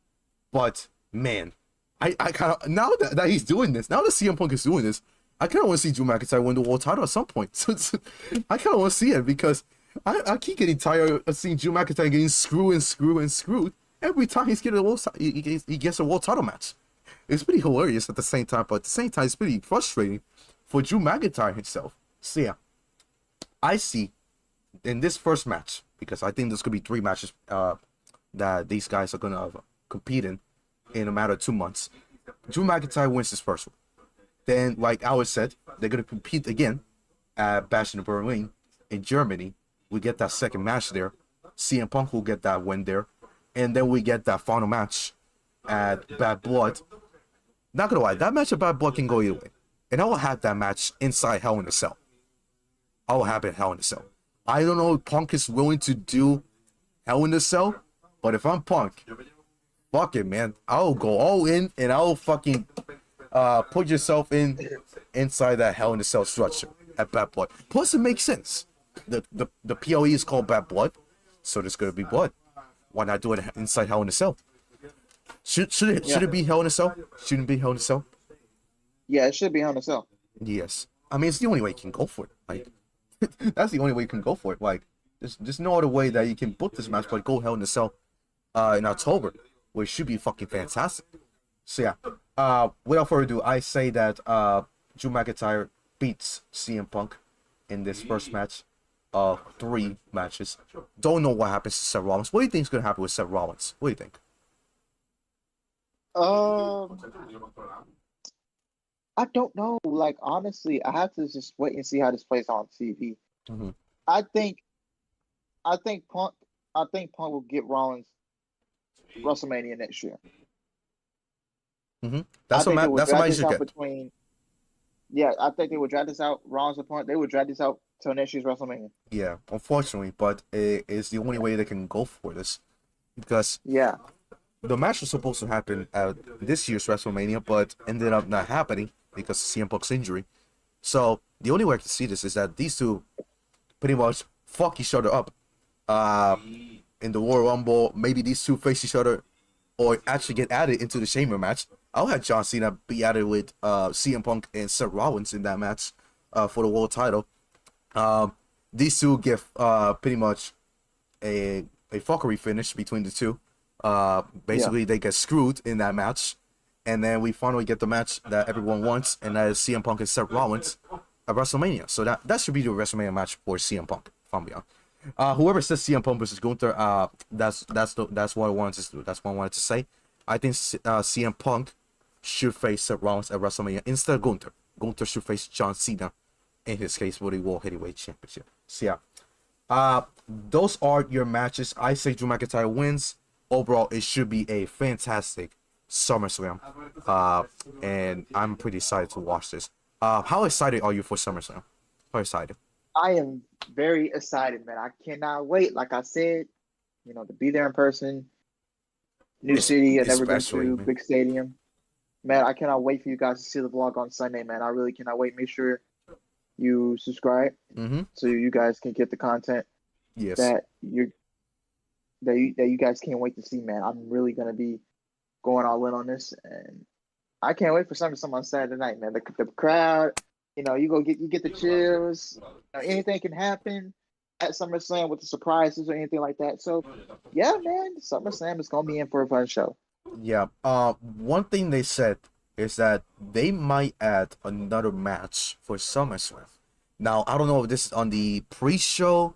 But man, I kind of, now that he's doing this, now that CM Punk is doing this, I kind of want to see Drew McIntyre win the world title at some point. I kind of want to see it because I keep getting tired of seeing Drew McIntyre getting screwed every time he's getting he gets a world title match. It's pretty hilarious at the same time, but at the same time, it's pretty frustrating for Drew McIntyre himself. So yeah, I see in this first match, because I think there's gonna be 3 matches that these guys are gonna compete in a matter of 2 months. Drew McIntyre wins this first one. Then, like Howard said, they're gonna compete again at Bash in Berlin in Germany. We get that second match there. CM Punk will get that win there, and then we get that final match at Bad Blood. Not gonna lie, that match at Bad Blood can go either way, and I will have that match inside Hell in a Cell. I will have it Hell in a Cell. I don't know if Punk is willing to do Hell in a Cell, but if I'm Punk, fuck it, man. I'll go all in and I'll fucking put yourself inside that Hell in a Cell structure at Bad Blood. Plus, it makes sense. The PLE is called Bad Blood, so there's gonna be blood. Why not do it inside Hell in a Cell? Should it be Hell in a Cell? Shouldn't it be Hell in a Cell? Yeah, it should be Hell in a Cell. Yes. I mean, it's the only way you can go for it. Like, that's the only way you can go for it. Like, there's no other way that you can book this match but go Hell in a Cell in October, which should be fucking fantastic. So yeah, without further ado, I say that Drew McIntyre beats CM Punk in this first match of 3 matches. Don't know what happens to Seth Rollins. What do you think is gonna happen with Seth Rollins? What do you think? I don't know. Like, honestly, I have to just wait and see how this plays on TV. Mm-hmm. I think Punk will get Rollins WrestleMania next year. Mm-hmm. That's what you should get. I think they would drag this out. Rollins and Punk, they would drag this out till next year's WrestleMania. Yeah, unfortunately, but it's the only way they can go for this, because the match was supposed to happen at this year's WrestleMania, but ended up not happening because of CM Punk's injury. So the only way I can see this is that these two pretty much fuck each other up in the Royal Rumble. Maybe these two face each other or actually get added into the Chamber match. I'll have John Cena be added with CM Punk and Seth Rollins in that match for the world title. These two give pretty much a fuckery finish between the two. Basically, they get screwed in that match, and then we finally get the match that everyone wants, and that is CM Punk and Seth Rollins at WrestleMania. So that should be the WrestleMania match for CM Punk, if I'm beyond. Whoever says CM Punk versus Gunther, that's what I wanted to do. That's what I wanted to say. I think CM Punk should face Seth Rollins at WrestleMania instead of Gunther. Gunther should face John Cena, in his case, for the World Heavyweight Championship. So yeah, those are your matches. I say Drew McIntyre wins. Overall, it should be a fantastic SummerSlam, and I'm pretty excited to watch this. How excited are you for SummerSlam? How excited? I am very excited, man. I cannot wait. Like I said, to be there in person. New city, I've never been to, big stadium. Man, I cannot wait for you guys to see the vlog on Sunday, man. I really cannot wait. Make sure you subscribe so you guys can get the content that you guys can't wait to see, man. I'm really gonna be going all in on this, and I can't wait for SummerSlam on Saturday night, man. The crowd, you get the chills. Anything can happen at SummerSlam with the surprises or anything like that. So, yeah, man, SummerSlam is gonna be in for a fun show. Yeah. One thing they said is that they might add another match for SummerSlam. Now, I don't know if this is on the pre-show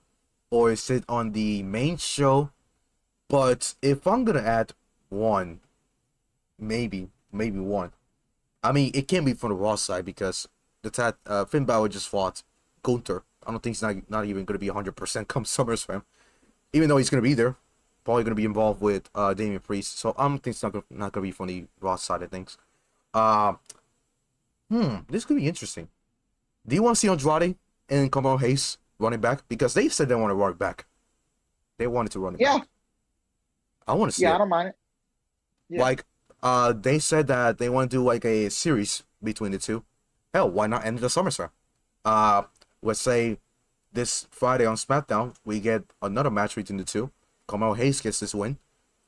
or is it on the main show. But if I'm gonna add one, maybe one. I mean, it can't be from the Raw side because Finn Balor just fought Gunther. I don't think he's not even gonna be 100% come SummerSlam, even though he's gonna be there, probably gonna be involved with Damian Priest. So I don't think it's not gonna be from the Raw side of things. This could be interesting. Do you want to see Andrade and Carmelo Hayes running back? Because they said they want to run back. They wanted to run it back. I want to see it. I don't mind it. Yeah. Like, They said that they want to do like a series between the two. Hell, why not end the SummerSlam? Let's say this Friday on SmackDown, we get another match between the two. Carmelo Hayes gets this win,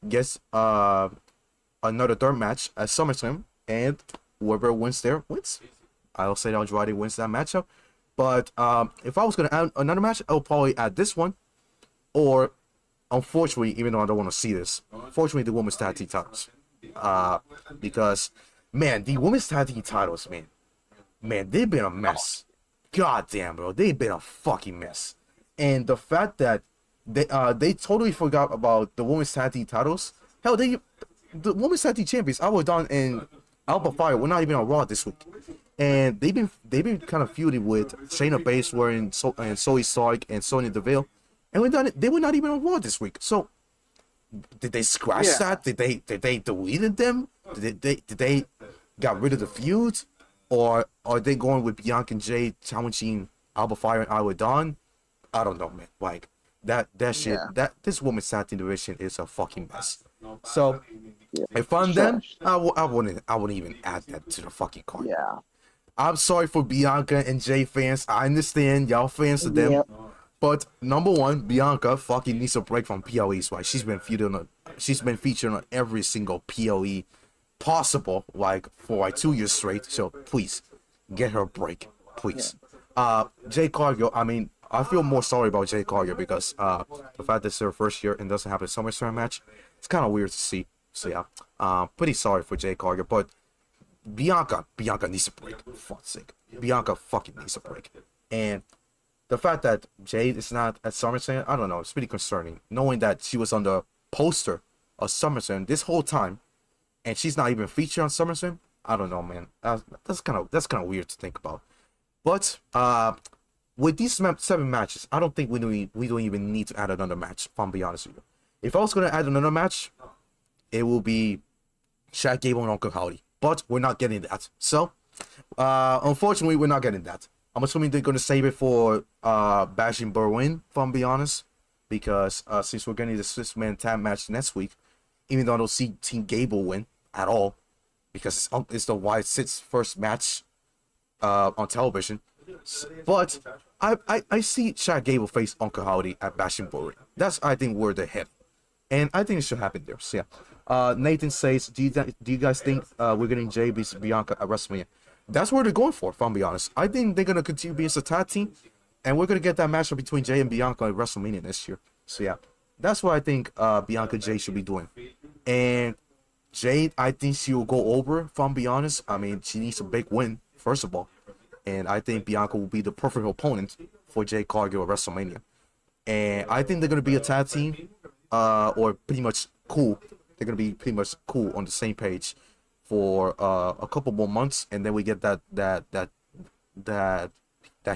gets another third match at SummerSlam, and whoever wins there wins. I'll say that Andrade wins that matchup. But if I was gonna add another match, I would probably add this one, or unfortunately, even though I don't want to see this, unfortunately, the women's tag team titles. Because man, the women's tag team titles, man, they've been a mess. God damn, bro, they've been a fucking mess. And the fact that they totally forgot about the women's tag team titles. Hell, the women's tag team champions, Dawn and Alpha Fire, were not even on Raw this week, and they've been kind of feuding with Shayna Baszler and Zoe Stark and Sonya Deville, and they were not even on Raw this week. So did they scratch that? Did they deleted them? Did they got rid of the feud? Or are they going with Bianca and Jay challenging Alba Fire and Isla Dawn? I don't know, man. Like that shit. This woman's tag team division is a fucking mess. So if I'm them, I wouldn't even add that to the fucking card. Yeah. I'm sorry for Bianca and Jay fans. I understand y'all fans of them. Yep. But number one, Bianca fucking needs a break from PLEs. Right? She's been featured on every single PLE possible, like for like 2 years straight. So please get her a break, please. Jay Cargill, I mean, I feel more sorry about Jay Cargill because the fact that it's her first year and doesn't have a SummerSlam match, it's kind of weird to see. So yeah, pretty sorry for Jay Cargill. But Bianca needs a break. For fuck's sake, Bianca fucking needs a break. And the fact that Jade is not at SummerSlam, I don't know, it's pretty concerning. Knowing that she was on the poster of SummerSlam this whole time, and she's not even featured on SummerSlam. I don't know, man. That's kind of weird to think about. But with these 7 matches, I don't think we don't even need to add another match. If I'm being honest with you, if I was gonna add another match, it will be Shaq Gable and Uncle Howdy. But we're not getting that. So unfortunately, we're not getting that. I'm assuming they're gonna save it for Bashing Berwin. If I'm being honest, because since we're getting the 6-man tag match next week, even though I don't see Team Gable win at all, because it's the Wyatt Six first match on television. But I see Shaq Gable face Uncle Howdy at Bashing Berwin. That's, I think, where they're headed, and I think it should happen there. So yeah. Nathan says, do you guys think we're getting Jay vs Bianca at WrestleMania? That's where they're going for, if I'm being honest. I think they're gonna continue being a tag team, and we're gonna get that matchup between Jay and Bianca at WrestleMania this year. So yeah, that's what I think Bianca Jay should be doing. And Jade, I think she will go over, if I'm being honest. I mean, she needs a big win, first of all. And I think Bianca will be the perfect opponent for Jade Cargill at WrestleMania. And I think they're going to be a tag team, or pretty much cool. They're going to be pretty much cool on the same page for a couple more months. And then we get that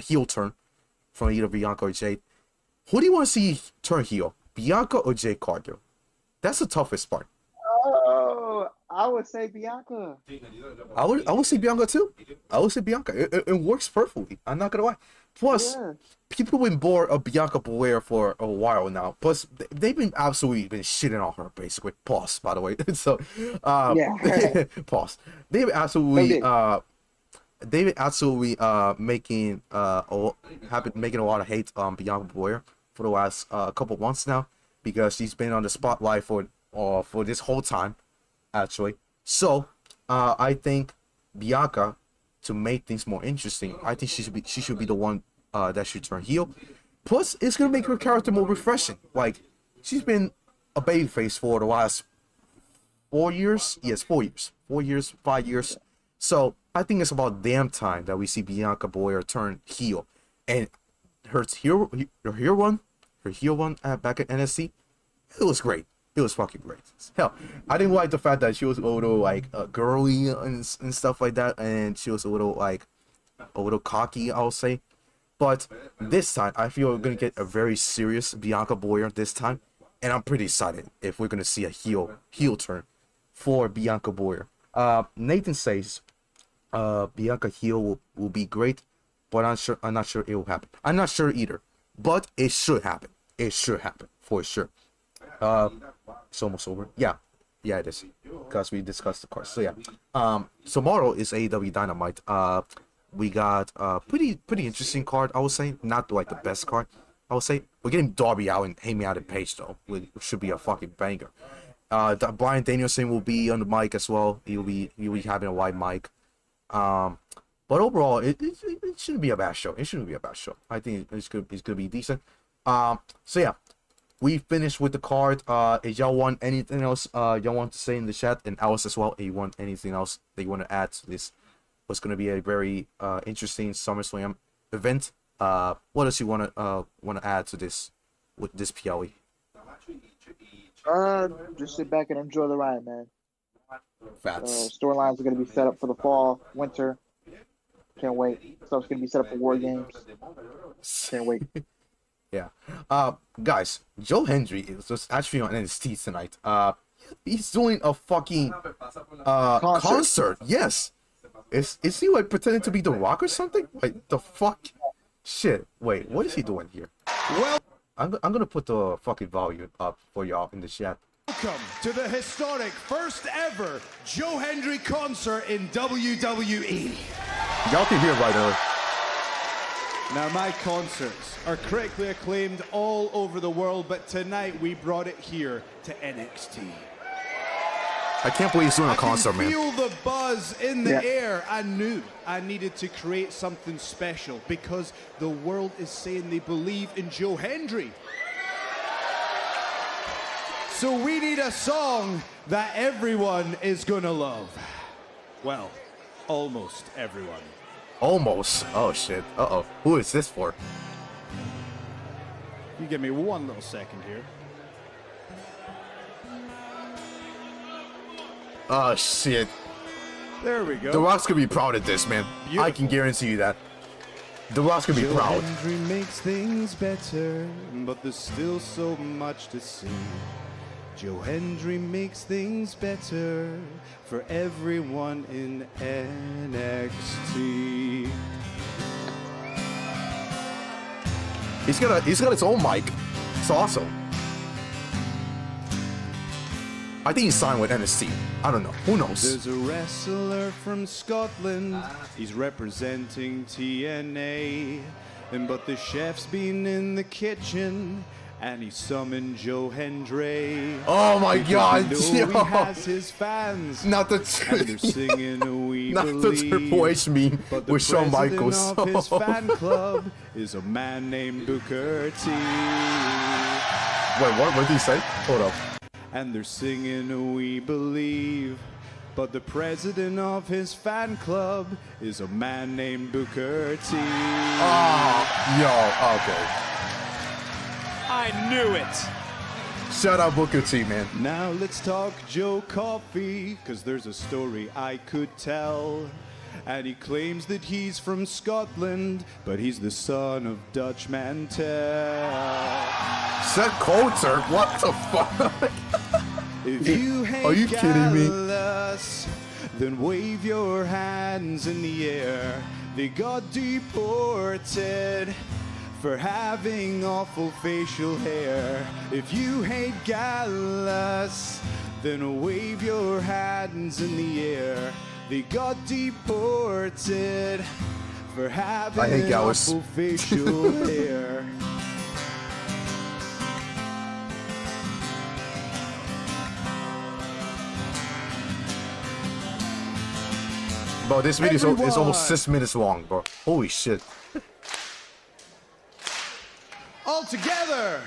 heel turn from either Bianca or Jade. Who do you want to see turn heel? Bianca or Jade Cargill? That's the toughest part. Oh, I would say Bianca. I would say Bianca too. I would say Bianca. It works perfectly. I'm not gonna lie. Plus, people have been bored of Bianca Belair for a while now. Plus, they've been absolutely shitting on her, basically. Pause, by the way. So, pause. They've absolutely making a lot of hate on Bianca Belair for the last couple months now, because she's been on the spotlight for this whole time, actually. So I think Bianca, to make things more interesting, I think she should be the one that should turn heel. Plus, it's gonna make her character more refreshing. Like, she's been a babyface for the last 4 years. Yes, 4 years, 4 years, 5 years. So I think it's about damn time that we see Bianca Belair turn heel. And her heel run back at NXT, it was great. It was fucking great. Hell, I didn't like the fact that she was a little like girly and stuff like that, and she was a little cocky, I'll say. But this time, I feel we're gonna get a very serious Bianca Belair this time, and I'm pretty excited if we're gonna see a heel turn for Bianca Belair. Nathan says, Bianca heel will be great, but I'm not sure it will happen. I'm not sure either, but it should happen. It should happen for sure. It's almost over. Yeah. Yeah, it is. Because we discussed the card. So yeah. Tomorrow is AEW Dynamite. We got pretty interesting card, I would say. Not like the best card. I would say we're getting Darby Allin and Heyman and Page though, which should be a fucking banger. Bryan Danielson will be on the mic as well. He'll be having a wide mic. But overall, it shouldn't be a bad show. It shouldn't be a bad show. I think it's gonna be decent. So yeah, we finished with the card. If y'all want anything else y'all want to say in the chat, and Alice as well, if you want anything else that you want to add to this, what's gonna be a very interesting SummerSlam event. What else you wanna add to this with this PLE? Just sit back and enjoy the ride, man. Facts. Storylines are going to be set up for the fall, winter. Can't wait. Stuff's going to be set up for War Games. Can't wait. Yeah. Guys, Joe Hendry is actually on NXT tonight. He's doing a fucking concert. Yes. Is he like pretending to be The Rock or something? Like the fuck? Shit. Wait, what is he doing here? Well, I'm gonna put the fucking volume up for y'all in the chat. welcome to the historic first ever Joe Hendry concert in WWE. Y'all can hear it right there. Now, my concerts are critically acclaimed all over the world, but tonight we brought it here to NXT. I can't believe he's doing a concert, man. I can feel the buzz in the air. I knew I needed to create something special because the world is saying they believe in Joe Hendry. So we need a song that everyone is gonna love. Well, almost everyone. Almost. Oh shit. Uh-oh. Who is this for? You give me one little second here. Oh shit. There we go. The Rock's gonna be proud of this, man. Beautiful. I can guarantee you that. The Rock's gonna be Joe proud. Hendry makes things better, but there's still so much to see. Joe Hendry makes things better for everyone in NXT. He's got his own mic. It's awesome. I think he's signed with NXT. I don't know. Who knows? There's a wrestler from Scotland. He's representing TNA. But the chef's been in the kitchen and he summoned Joe Hendry. Oh my God! Because he has his fans. Not the And they're singing We not Believe. the Triple H meme But the with Shawn Michaels. president of his fan club is a man named Booker T. Wait, what did he say? Hold up. And they're singing We Believe. But the president of his fan club is a man named Booker T. Oh, yo, okay. I knew it. Shout out Booker T, man. Now let's talk Joe Coffey, cause there's a story I could tell. And he claims that he's from Scotland, but he's the son of Dutch Mantel. Seth Coulter? What the fuck? If you hate Are you kidding me? Gallus, then wave your hands in the air. They got deported for having awful facial hair. If you hate Gallus, then wave your hands in the air. They got deported for I hate having Gallus. awful facial hair. Bro, this video is almost Everyone. 6 minutes long, bro. Holy shit. All together.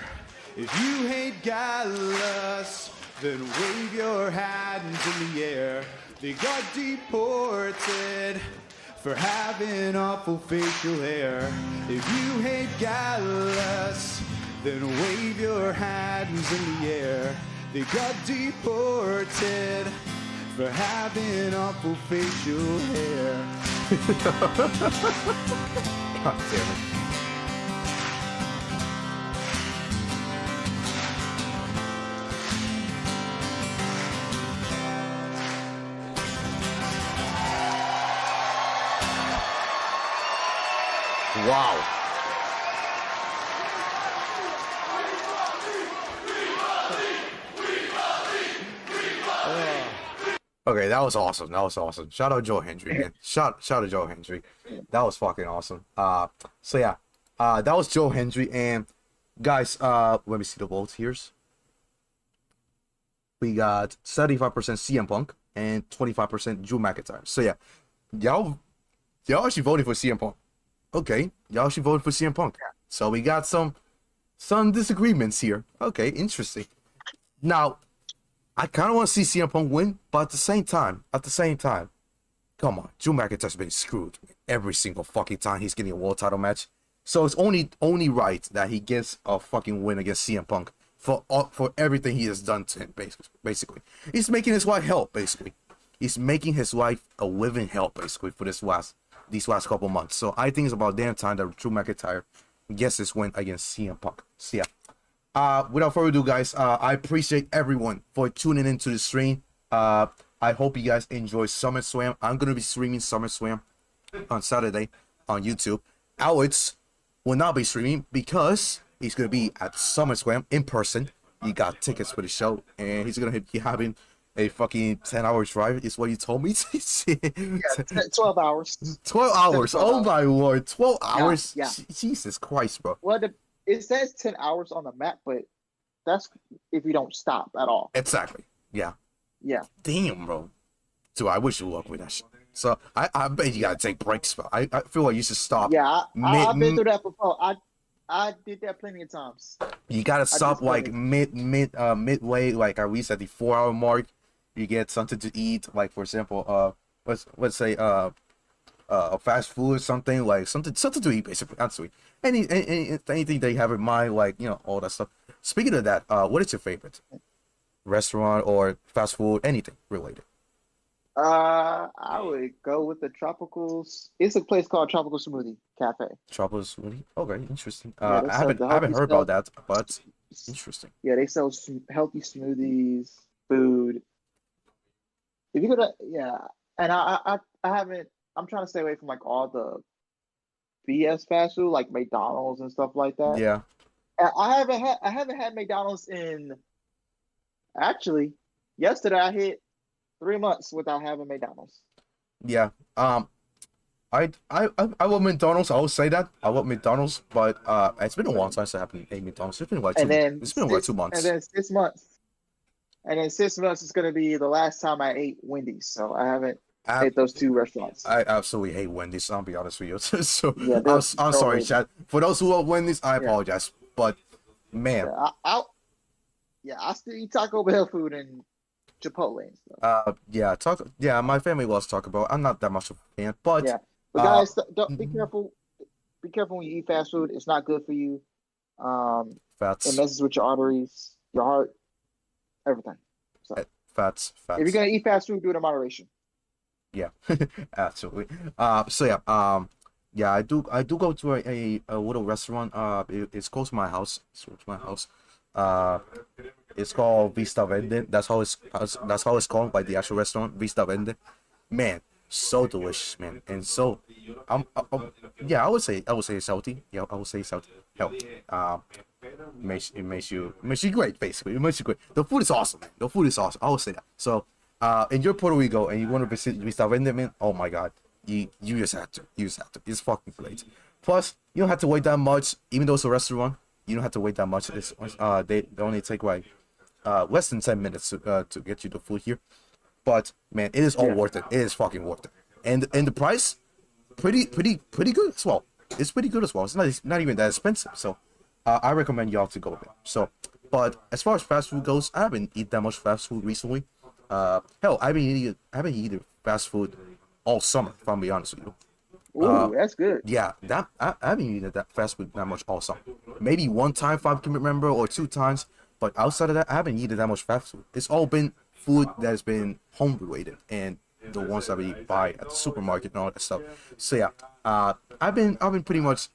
If you hate Gallus, then wave your hands in the air. They got deported for having awful facial hair. If you hate Gallus, then wave your hands in the air. They got deported for having awful facial hair. God damn it. Wow. Okay, that was awesome. That was awesome. Shout out Joe Hendry, man. Shout out Joe Hendry. That was fucking awesome. So yeah, that was Joe Hendry. And guys, let me see the votes here. We got 75% CM Punk and 25% Drew McIntyre. So yeah, y'all actually voted for CM Punk. Okay, y'all actually voted for CM Punk. So we got some disagreements here. Okay, interesting. Now, I kind of want to see CM Punk win, but at the same time, come on, Drew McIntyre's been screwed every single fucking time he's getting a world title match. So it's only right that he gets a fucking win against CM Punk for everything he has done to him. Basically, he's making his life hell. Basically, he's making his life a living hell. Basically, for these last couple months. So I think it's about damn time that Drew McIntyre gets this win against CM Punk. So yeah. Without further ado, guys, I appreciate everyone for tuning into the stream. I hope you guys enjoy SummerSlam. I'm gonna be streaming SummerSlam on Saturday on YouTube. Alex will not be streaming because he's gonna be at SummerSlam in person. He got tickets for the show, and he's gonna be having a fucking 10-hour drive. Is what you told me. Yeah, 12 hours. 12 hours. 12 Oh hours. my lord, 12 hours. Yeah. Jesus Christ, bro. Well, it says 10 hours on the map, but that's if you don't stop at all. Exactly. Yeah. Yeah. Damn, bro. So I wish you luck with that shit. So I bet you gotta take breaks, bro. I feel like you should stop. Yeah, I've been through that before. I did that plenty of times. You gotta stop like midway, like at least at the 4-hour mark. You get something to eat, like for example, let's say fast food or something, like something to eat, basically. Not sweet. Anything they have in mind, like, you know, all that stuff. Speaking of that, what is your favorite restaurant or fast food, anything related? I would go with the Tropicals. It's a place called Tropical Smoothie Cafe. Tropical Smoothie. Okay, interesting. Yeah, I haven't heard about that, but interesting. Yeah, they sell healthy smoothies, food. If you go to, yeah, and I haven't. I'm trying to stay away from like all the BS fast food, like McDonald's and stuff like that. Yeah. I haven't had McDonald's in. Actually, yesterday I hit 3 months without having McDonald's. Yeah. I want McDonald's. I will say that I want McDonald's, but it's been a long time since I haven't ate McDonald's. It's been like 2 months. And then 6 months. And in 6 months, it's gonna be the last time I ate Wendy's. So I haven't ate those 2 restaurants. I absolutely hate Wendy's. I'll be honest with you. So Yeah, I'm sorry, Chad. For those who love Wendy's, I apologize. But man, I still eat Taco Bell food and Chipotle and stuff. my family loves Taco Bell. I'm not that much of a fan, but But guys, don't be careful. Be careful when you eat fast food. It's not good for you. fats, It messes with your arteries, your heart, everything. So fats. if you're gonna eat fast food, do it in moderation. Yeah, absolutely. I do go to a little restaurant. It's close to my house. It's called Vista Vende. That's how it's called by the actual restaurant, Vista Vende. Man, so delicious, man, and so I would say it's healthy. Yeah, I would say it's healthy. It makes you great, basically. It makes you great. The food is awesome, man. The food is awesome. I would say that. So, and you're Puerto Rico and you want to visit Vista Vende, man. Oh my God, you just have to. It's fucking great. Plus, you don't have to wait that much. Even though it's a restaurant, you don't have to wait that much. It's they only take like less than 10 minutes to get you the food here. But man, it is all worth it. It is fucking worth it. And the price, pretty good as well. It's pretty good as well. It's not even that expensive. So I recommend y'all to go there. So, but as far as fast food goes, I haven't eaten that much fast food recently. Hell, I haven't eaten fast food all summer, if I'm being honest with you. Ooh, that's good. Yeah, I haven't eaten that fast food that much all summer. Maybe one time, if I can remember, or 2 times. But outside of that, I haven't eaten that much fast food. It's all been food that has been home related and the ones that we buy at the supermarket and all that stuff. So yeah, I've been pretty much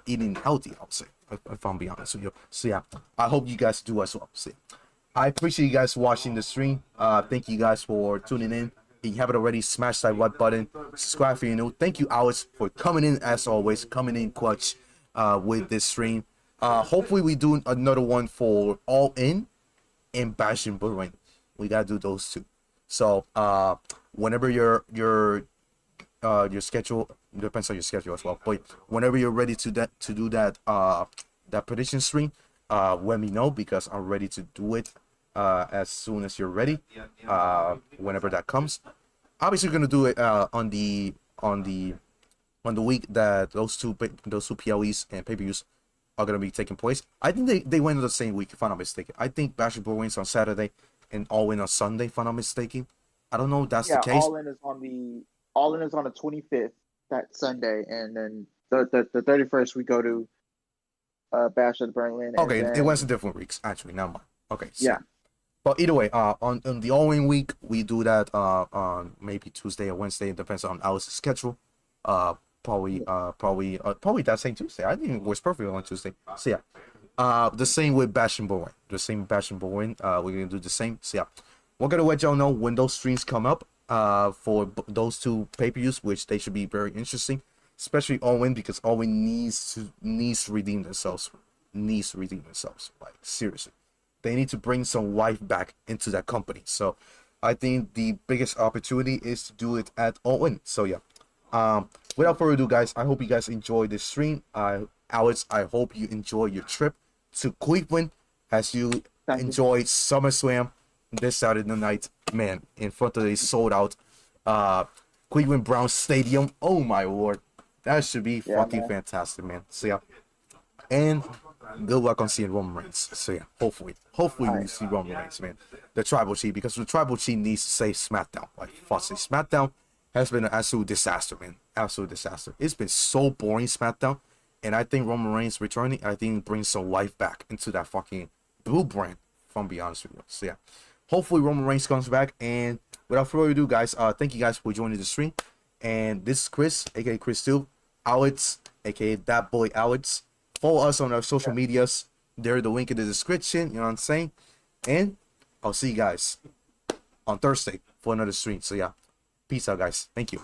eating healthy, I would say, if I'm being honest with you. So yeah, I hope you guys do as well. So yeah, I appreciate you guys watching the stream. Thank you guys for tuning in. If you haven't already, smash that like button, subscribe if you're new. Thank you, Alex, for coming in as always, coming in clutch with this stream. Hopefully we do another one for All In and Bash and Bullet. We gotta do those 2. So whenever your schedule depends on your schedule as well. But whenever you're ready to do that that prediction stream, let me know, because I'm ready to do it as soon as you're ready. Whenever that comes, obviously we're gonna do it on the week that those two PLEs and pay-per-views are gonna be taking place. I think they went on the same week, if I'm not mistaken. I think Bash and Bro wins on Saturday and All In on Sunday, if I'm not mistaken. I don't know if that's the case. All In is on the 25th, that Sunday, and then the 31st we go to Bash at Berlin. Okay, then, it was in different weeks actually. Never mind. Okay. So, yeah. But either way, on the All In week, we do that on maybe Tuesday or Wednesday. It depends on our schedule. Probably that same Tuesday. I think it was perfect on Tuesday. So yeah, the same with Bash and Bowen. We're gonna do the same. So yeah, we're gonna let y'all know when those streams come up. For those two pay-per-views, which they should be very interesting, especially Owen, because Owen needs to redeem themselves. Like seriously, they need to bring some life back into that company. So I think the biggest opportunity is to do it at Owen. So yeah. Without further ado, guys, I hope you guys enjoy this stream. Alex, I hope you enjoy your trip to Cleveland as you enjoy SummerSlam this Saturday night, man, in front of a sold out Cleveland Browns Stadium. Oh my lord, that should be fucking fantastic, man. So yeah, and good luck on seeing Roman Reigns. So yeah, hopefully we see Roman Reigns, man. The Tribal Chief, because the Tribal Chief needs to save SmackDown. Like, fucking SmackDown has been an absolute disaster, man. Absolute disaster. It's been so boring, SmackDown. And I think Roman Reigns returning, I think brings some life back into that fucking blue brand, if I'm being honest with you. So yeah, hopefully Roman Reigns comes back. And without further ado, guys, thank you guys for joining the stream. And this is Chris, aka Chris 2, Alex, aka that boy Alex. Follow us on our social medias. There's the link in the description, you know what I'm saying? And I'll see you guys on Thursday for another stream. So yeah, peace out, guys. Thank you.